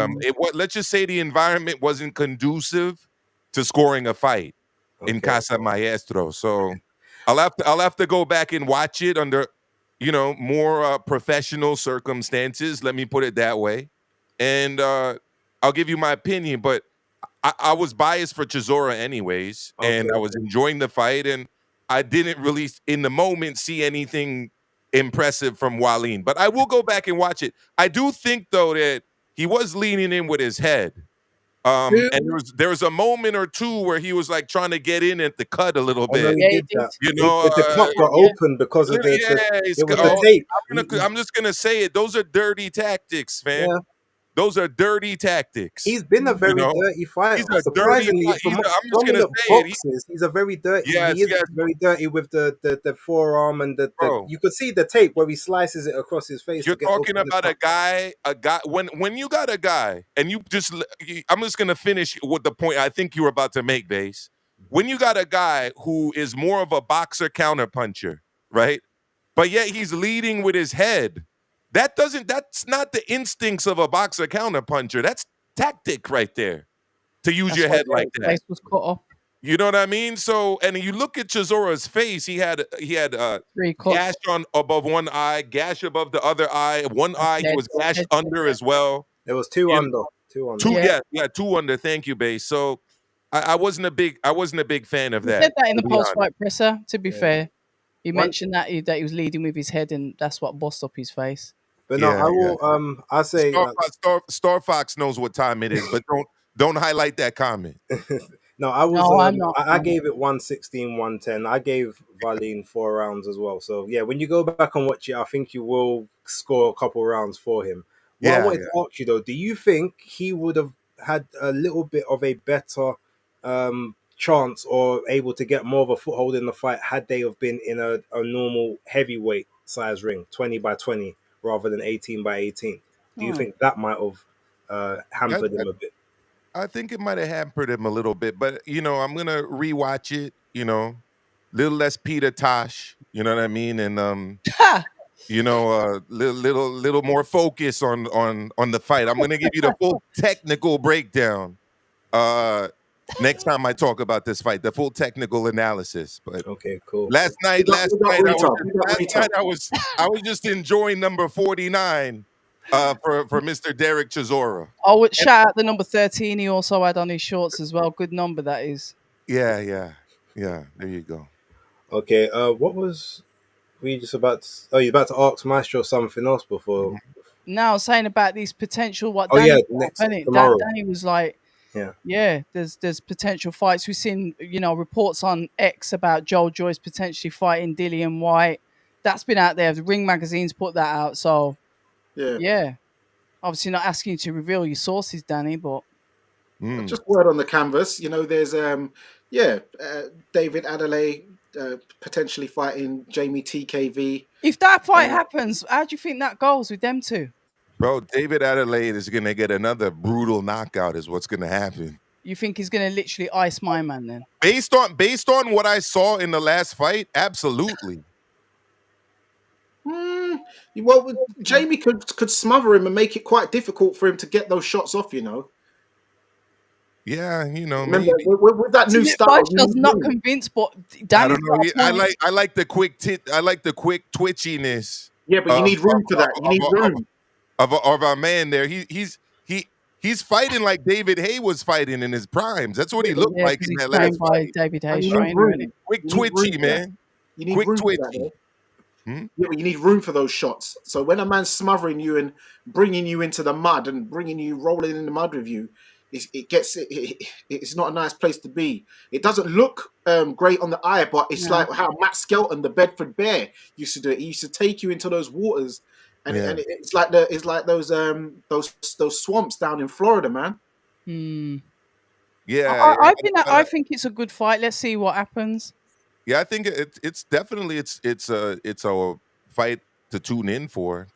let's just say the environment wasn't conducive to scoring a fight in Casa Maestro. So I'll have to go back and watch it under more professional circumstances. Let me put it that way. And I'll give you my opinion, but I was biased for Chisora anyways, and I was enjoying the fight, and I didn't really, in the moment, see anything impressive from Wallin. But I will go back and watch it. I do think, though, that he was leaning in with his head. And there was a moment or two where he was like trying to get in at the cut a little bit. He did that. The cut got open because of the tape. I'm just gonna say it. Those are dirty tactics, man. Yeah. Those are dirty tactics. He's been a very dirty fighter. He's a dirty. I'm just gonna say it. He's a very dirty. Yes, he is very dirty with the forearm and the you could see the tape where he slices it across his face. You're talking about a guy. When you got a guy, and I'm just gonna finish with the point I think you were about to make, Base. When you got a guy who is more of a boxer counterpuncher, right? But yet he's leading with his head. That's not the instincts of a boxer counterpuncher. That's tactic right there. To use your head like that. Face was cut off. You know what I mean? So, and you look at Chisora's face, he had gash above one eye, gash above the other eye. One eye he was gashed under as well. There was two under. Two under. Thank you, Base. So I wasn't a big fan of that. He said that in the post-fight presser, to be fair. He mentioned that he was leading with his head, and that's what bossed up his face. But no, I will. I say Star Fox knows what time it is, but don't highlight that comment. No, I was. No, I'm not. I gave it 116, 110. I gave Wallin 4 rounds as well. So yeah, when you go back and watch it, I think you will score a couple rounds for him. I wanted to ask you though, do you think he would have had a little bit of a better chance or able to get more of a foothold in the fight had they have been in a normal heavyweight size ring, 20 by 20 rather than 18 by 18? Do you think that might have hampered him a bit? I think it might have hampered him a little bit, but I'm gonna rewatch it. Little less Peter Tosh. You know what I mean, and little more focus on the fight. I'm gonna give you the full technical breakdown. Next time I talk about this fight, the full technical analysis. But okay, cool. Last night I was just enjoying number 49 for Mr. Derek Chisora. Oh, shout out the number 13 he also had on his shorts as well. Good number that is. Yeah. There you go. Okay, what was we just about to... Oh, you're about to ask Maestro something else before? No, I was saying about these potential tomorrow. Danny was like, there's potential fights. We've seen, reports on X about Joel Joyce potentially fighting Dillian White. That's been out there. The Ring Magazine's put that out. So, yeah. Obviously not asking you to reveal your sources, Danny, but... Just word on the canvas. There's, David Adelaide potentially fighting Jamie TKV. If that fight happens, how do you think that goes with them two? Bro, David Adelaide is going to get another brutal knockout is what's going to happen. You think he's going to literally ice my man then? Based on what I saw in the last fight, absolutely. Well, Jamie could smother him and make it quite difficult for him to get those shots off, Yeah, Remember, maybe. with that new style, you Maestro's need not room. convinced, but I Danny's don't know. got a point. I like the quick I like the quick twitchiness Yeah, but you of need room for that. You need room. of our man there. He's fighting like David Hay was fighting in his primes. That's what he looked Yeah, like because in he's that last trained by fight. David And Hayes you need trainer, isn't room. it? Quick You need room twitchy, for that. man. You need Quick room for that, twitchy. though. Hmm? Yeah, but you need room for those shots. So when a man's smothering you and bringing you into the mud and bringing you rolling in the mud with you, it's not a nice place to be. It doesn't look great on the eye, but it's No. like how Matt Skelton, the Bedford Bear, used to do it. He used to take you into those waters, and, Yeah. it's like those swamps down in Florida, man. Hmm. Yeah. I think it's a good fight. Let's see what happens. Yeah, I think it's definitely it's a fight to tune in for.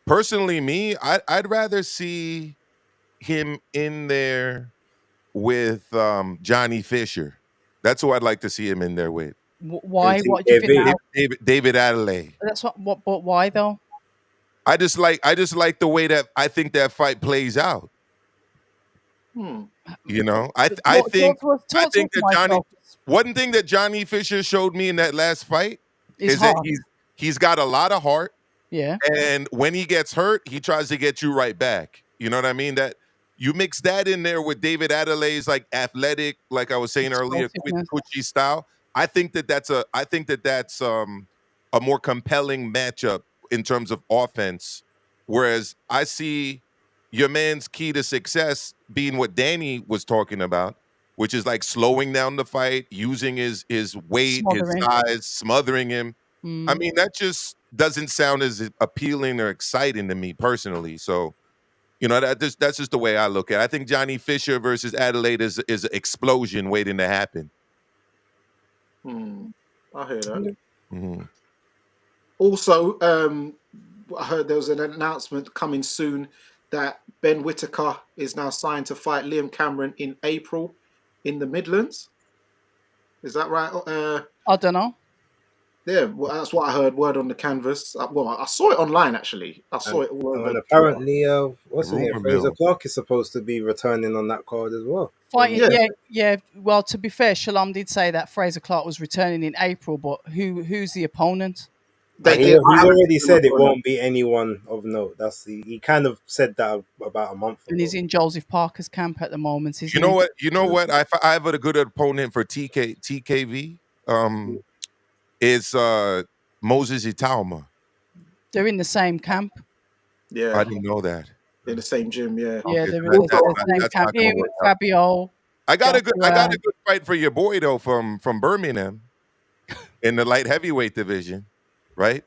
Personally, I'd rather see him in there with Johnny Fisher. That's who I'd like to see him in there with. Why? What do you think? MTKV. David Adelaide. That's what. But why though? I just like the way that I think that fight plays out. I think Talk to that us, Johnny. Michael. One thing that Johnny Fisher showed me in that last fight It's is that hard. he's got a lot of heart, Yeah. and when he gets hurt, he tries to get you right back. You know what I mean? That you mix that in there with David Adelaide's like athletic, like I was saying earlier, quick Explosiveness. twitchy style. I think that's a more compelling matchup in terms of offense. Whereas I see your man's key to success being what Danny was talking about, which is like slowing down the fight, using his weight, his Smothering. size, smothering him. I Mm. mean, that just doesn't sound as appealing or exciting to me personally. So, that's just the way I look at it. I think Johnny Fisher versus Adelaide is an explosion waiting to happen. I hear that. Mm-hmm. Also, I heard there was an announcement coming soon that Ben Whittaker is now signed to fight Liam Cameron in April in the Midlands. Is that right? I don't know. Yeah, well, that's what I heard. Word on the canvas. Well, I saw it online actually. I saw it all over. And apparently, what's his name? Rumor Fraser mill. Clark is supposed to be returning on that card as well. Fighting, Yeah. yeah. Well, to be fair, Shalom did say that Fraser Clark was returning in April, but who's the opponent? He's already said it won't be anyone of note. He kind of said that about a month ago. And he's in Joseph Parker's camp at the moment. Isn't You know he? what? You know what? I have a good opponent for TKV. Is Moses Itauma. They're in the same camp. Yeah, I didn't know that. in the same gym. Yeah. Yeah, Okay, they're so in the same that's camp. not gonna Him, work out. Fabio. I got a good Joshua. fight for your boy though from Birmingham in the light heavyweight division, right?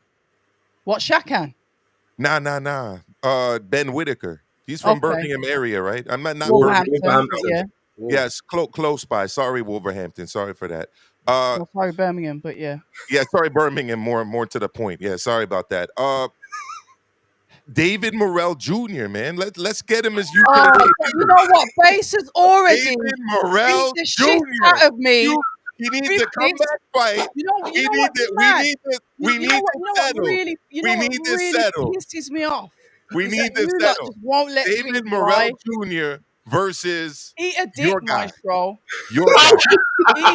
What, Shakan? Nah. Ben Whitaker. He's from Okay. Birmingham area, right? I'm not Wolverhampton. Wolverhampton. Yeah. Yes, close by. Sorry, Wolverhampton. Sorry for that. Well, sorry, Birmingham, but yeah. Yeah, sorry, Birmingham. More to the point. Yeah, sorry about that. David Morrell Jr. Man, let's get him as UK. You know what? Base has already David Morrell beat the Jr. shit out of me. He needs a comeback fight. We need to settle. Really, We need to settle. Pisses me off. We need to You lot settle. just won't let David things Morrell fly. Jr. versus Eat a dick, your guy. Maestro. Your guy.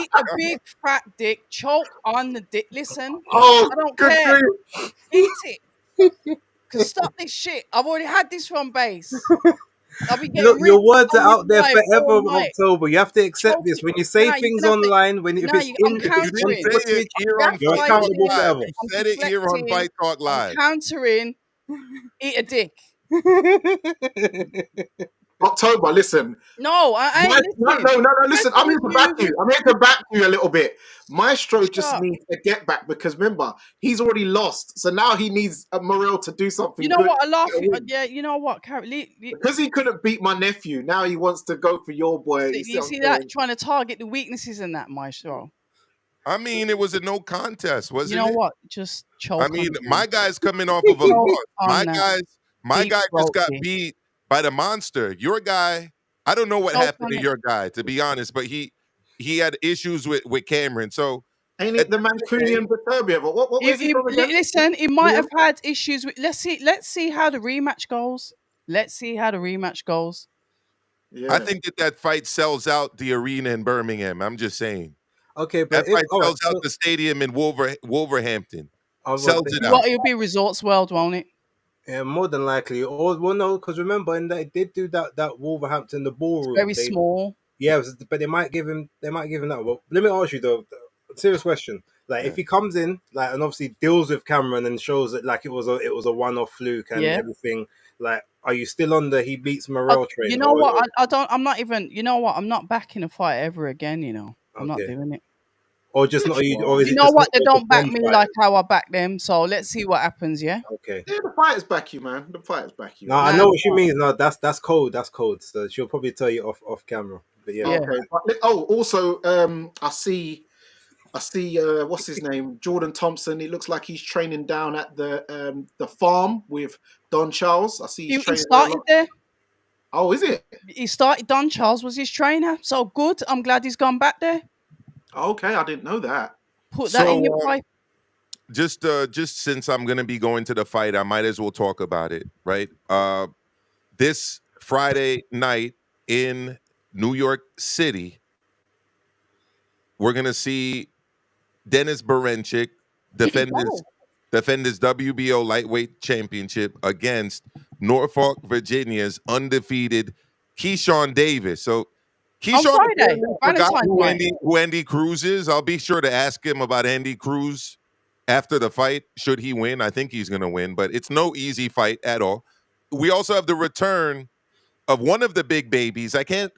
Eat a big fat dick. Choke on the dick. Listen, Oh, I don't good care. grief. Eat it. Cause stop this shit. I've already had this from base. I'll be getting Look, your words are on out there this live forever, all night. October. You have to accept this. When you say Nah, you things have to- online, if I'm it's countering. You didn't say it here on You're Fight Talk accountable Live. forever. You said it here on Fight Talk Live. I'm countering. Eat a dick. October, listen. No, I ain't listening. No, listen. I'm here to back you. I'm here to back you a little bit. Maestro Shut just up. needs a get back because remember, he's already lost. So now he needs a Morel to do something You know good. what? I laugh. Yeah, you know what? Because he couldn't beat my nephew, now he wants to go for your boy. You see that? Trying to target the weaknesses in that, Maestro. I mean, it was a no contest, wasn't You know it? what? Just choke. I mean, on my them. guy's coming off of a Choke loss. on that. My Deep guy just got throaty. beat by the monster. Your guy, I don't know what Choke happened on to it. your guy, to be honest, but he had issues with Cameron. So Ain't it the Mancunian Baturbia? But what was he from again? Listen, he might have had issues with. Let's see how the rematch goes. Yeah. I think that fight sells out the arena in Birmingham. I'm just saying. Okay, That but if fight all right, sells out the stadium in Wolverhampton. well, Sells it out. What it'll be Resorts World, won't it? yeah, more than likely. Or well, no, because remember, and they did do that Wolverhampton the ballroom. Very small. But they might give him that. Well, let me ask you though, serious question. Like, Yeah. if he comes in, like, and obviously deals with Cameron and shows that like it was a one-off fluke and Yeah. everything. Like, are you still on the he beats Morel train? You know what? I don't. I'm not even. You know what? I'm not backing a fight ever again. You know, I'm not Okay. doing it. Or just not? Or is You it know just what? not They just don't back one me fight? like how I back them. So let's see what happens. Yeah. Okay. Yeah, the fighters back you, man. The fighters back you. No, I know what she means. No, that's cold. That's cold. So she'll probably tell you off camera. But yeah. Yeah. Okay. Oh, also, I see. What's his name? Jordan Thompson. It looks like he's training down at the farm with Don Charles. I see he's He training there a started lot. there. Oh, is it? He started. Don Charles was his trainer. So good. I'm glad he's gone back there. Okay, I didn't know that. Put that in your pipe. Just since I'm gonna be going to the fight, I might as well talk about it, right? This Friday night in New York City, we're gonna see Dennis Berenchik defend his WBO lightweight championship against Norfolk, Virginia's undefeated Keyshawn Davis. So Keyshawn Friday, forgot Valentine's night. who Andy Cruz is. I'll be sure to ask him about Andy Cruz after the fight, should he win. I think he's going to win, but it's no easy fight at all. We also have the return of one of the big babies. I can't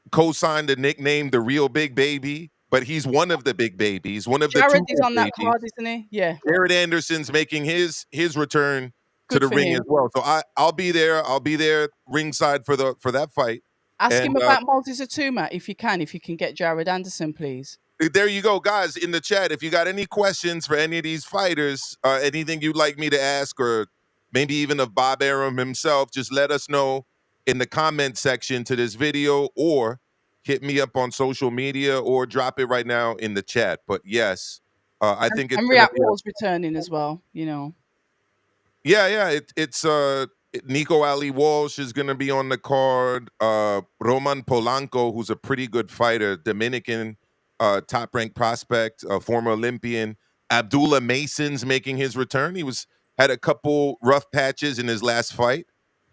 co-sign the nickname the real big baby, but he's one of the big babies, one of Jared the two is big on that babies. card, isn't he? Yeah. Jared Anderson's making his return Good to the for ring him. as well. So I'll be there. I'll be there ringside for that fight. Ask him about Moses Atuma if you can get Jared Anderson, please. There you go, guys, in the chat. If you got any questions for any of these fighters, anything you'd like me to ask, or maybe even of Bob Arum himself, just let us know in the comment section to this video, or hit me up on social media, or drop it right now in the chat. But yes, I think it's and gonna Riyadh be Wall's returning as well. You know. Yeah. It's Nico Ali Walsh is going to be on the card. Roman Polanco, who's a pretty good fighter, Dominican top ranked prospect, former Olympian. Abdullah Mason's making his return. He had a couple rough patches in his last fight.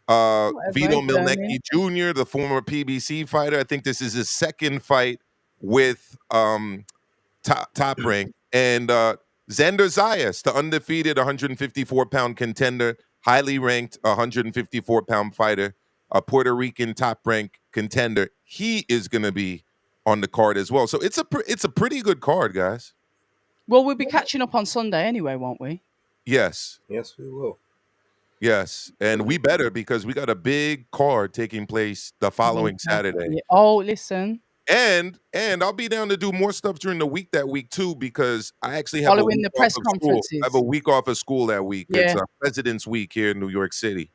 Vito Milnecki Jr., the former PBC fighter. I think this is his second fight with top rank. And Xander Zayas, the undefeated 154-pound contender, highly ranked 154-pound fighter, a Puerto Rican top-ranked contender. He is going to be on the card as well. So it's a pretty good card, guys. Well, we'll be catching up on Sunday anyway, won't we? Yes. Yes, we will. Yes, and we better, because we got a big card taking place the following Saturday. Yeah. Oh, listen. And I'll be down to do more stuff during the week that week too, because I actually have following the press conferences. I have a week off of school that week. Yeah. It's President's Week here in New York City.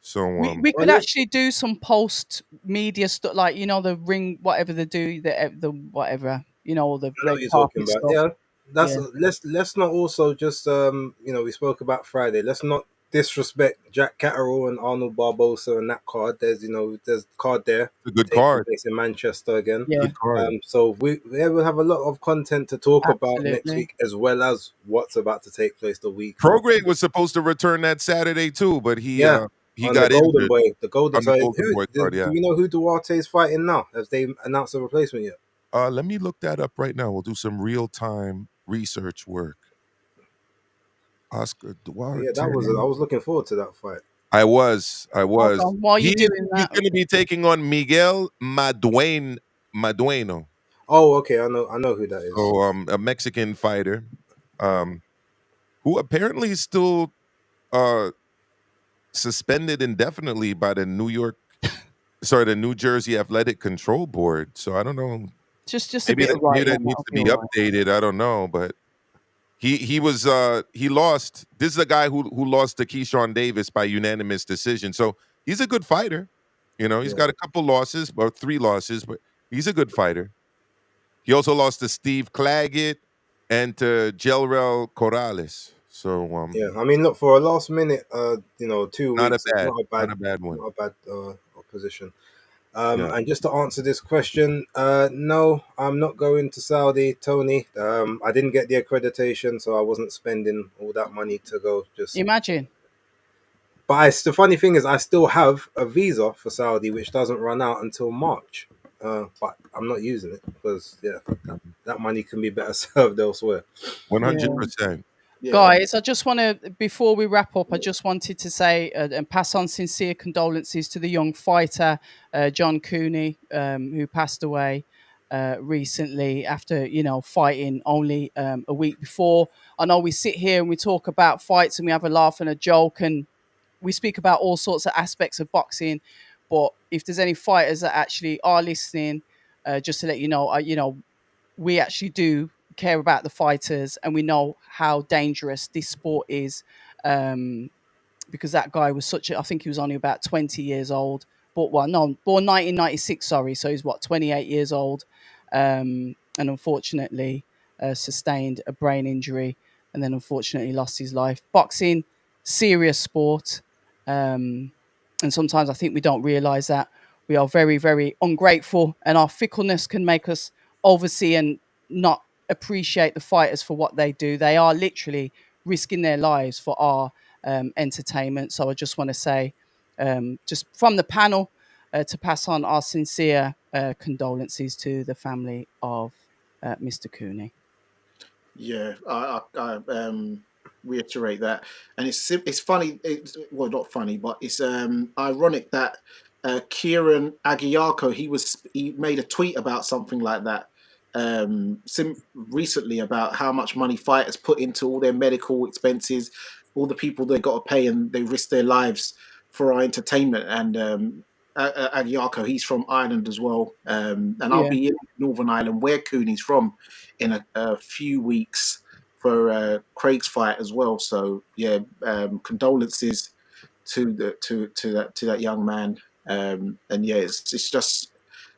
So we could actually do some post media stuff, like the ring, whatever they do, the whatever, the red carpet stuff. Yeah, let's not also just we spoke about Friday. Let's not disrespect Jack Catterall and Arnold Barbosa and that card. There's card there. A good card. It's in Manchester again. Yeah. Good card. So we will have a lot of content to talk about next week, as well as what's about to take place the week. Prograde was supposed to return that Saturday too, but he got Golden injured. Boy. The Golden Boy card. Do we know who Duarte is fighting now? Have they announced a replacement yet? Let me look that up right now. We'll do some real-time research work. Oscar Duarte. Yeah, I was looking forward to that fight. I was. While you're doing that, he's going to be taking on Miguel Madueno. Oh, okay. I know who that is. So, a Mexican fighter, who apparently is still suspended indefinitely by the New Jersey Athletic Control Board. So I don't know. Just Maybe a bit of that needs to be updated. I don't know, but he lost. This is a guy who lost to Keyshawn Davis by unanimous decision. So he's a good fighter. He's got a couple losses, or 3 losses, but he's a good fighter. He also lost to Steve Claggett and to Jelrel Corrales. So I mean, look, for a last minute 2 weeks, not a bad one. Not a bad opposition. Yeah. And just to answer this question, no, I'm not going to Saudi, Tony. I didn't get the accreditation, so I wasn't spending all that money to go. Just, Imagine. but the funny thing is, I still have a visa for Saudi, which doesn't run out until March. But I'm not using it because that money can be better served elsewhere. 100%. Yeah. Guys, I just want to, before we wrap up, I just wanted to say and pass on sincere condolences to the young fighter, John Cooney, who passed away recently after, fighting only a week before. I know we sit here and we talk about fights and we have a laugh and a joke and we speak about all sorts of aspects of boxing. But if there's any fighters that actually are listening, just to let you know, we actually do care about the fighters and we know how dangerous this sport is, because that guy was I think he was only about 20 years old, but no, born 1996, sorry, so he's 28 years old, and unfortunately sustained a brain injury and then unfortunately lost his life. Boxing, serious sport, and sometimes I think we don't realize that. We are very, very ungrateful and our fickleness can make us oversee and not appreciate the fighters for what they do. They are literally risking their lives for our entertainment. So I just want to say, just from the panel, to pass on our sincere condolences to the family of Mr. Cooney. Yeah, I reiterate that, and it's funny. It's, well, not funny, but it's ironic that Kieran Aguiarco he made a tweet about something like that recently about how much money fighters put into all their medical expenses, all the people they got to pay, and they risk their lives for our entertainment. And Aguiarco, he's from Ireland as well, and I'll Yeah. be in Northern Ireland, where Cooney's from, in a few weeks for Craig's fight as well. So yeah, condolences to that young man. And yeah,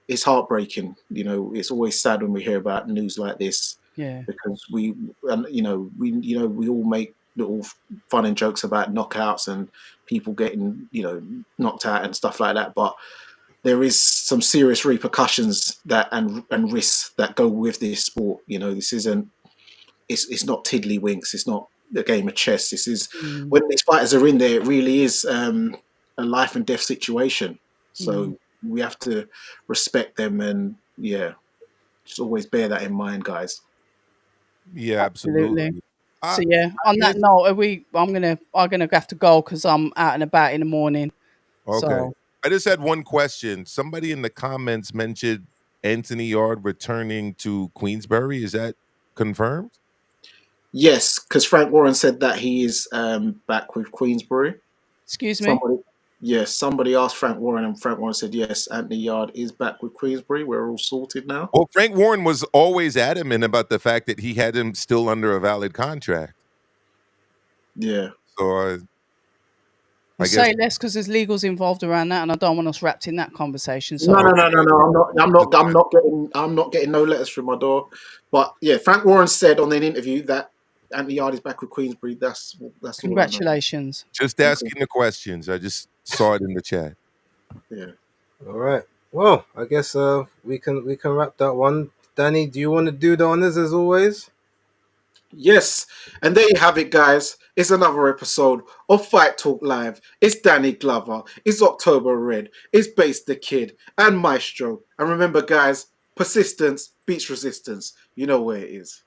it's heartbreaking. It's always sad when we hear about news like this, Yeah. because we all make little fun and jokes about knockouts and people getting knocked out and stuff like that, but there is some serious repercussions and risks that go with this sport. This isn't. It's not tiddlywinks. It's not a game of chess. This is, Mm, when these fighters are in there, it really is a life and death situation. mm, So we have to respect them, and just always bear that in mind, guys. Yeah, absolutely. absolutely. So I, yeah, on that there's, note, I'm gonna have to go because I'm out and about in the morning. okay. So I just had one question. Somebody in the comments mentioned Anthony Yard returning to Queensbury. Is that confirmed? Yes, because Frank Warren said that he is back with Queensbury. excuse me. Somebody asked Frank Warren, and Frank Warren said, yes, Anthony Yard is back with Queensbury. We're all sorted now. Well, Frank Warren was always adamant about the fact that he had him still under a valid contract. Yeah. So We'll I guess say less because there's legals involved around that, and I don't want us wrapped in that conversation. No, So no, no, no, no. I'm not getting no letters through my door. But yeah, Frank Warren said on an interview that Anthony Yard is back with Queensbury. That's all I know. congratulations. just asking the questions. I just saw it in the chat. Yeah. All right. Well, I guess we can wrap that one. Danny, do you want to do the honors as always? Yes, and there you have it, guys. It's another episode of Fight Talk Live. It's Danny Glover. It's October Red. It's Base the Kid and Maestro. And remember, guys, persistence beats resistance. You know where it is.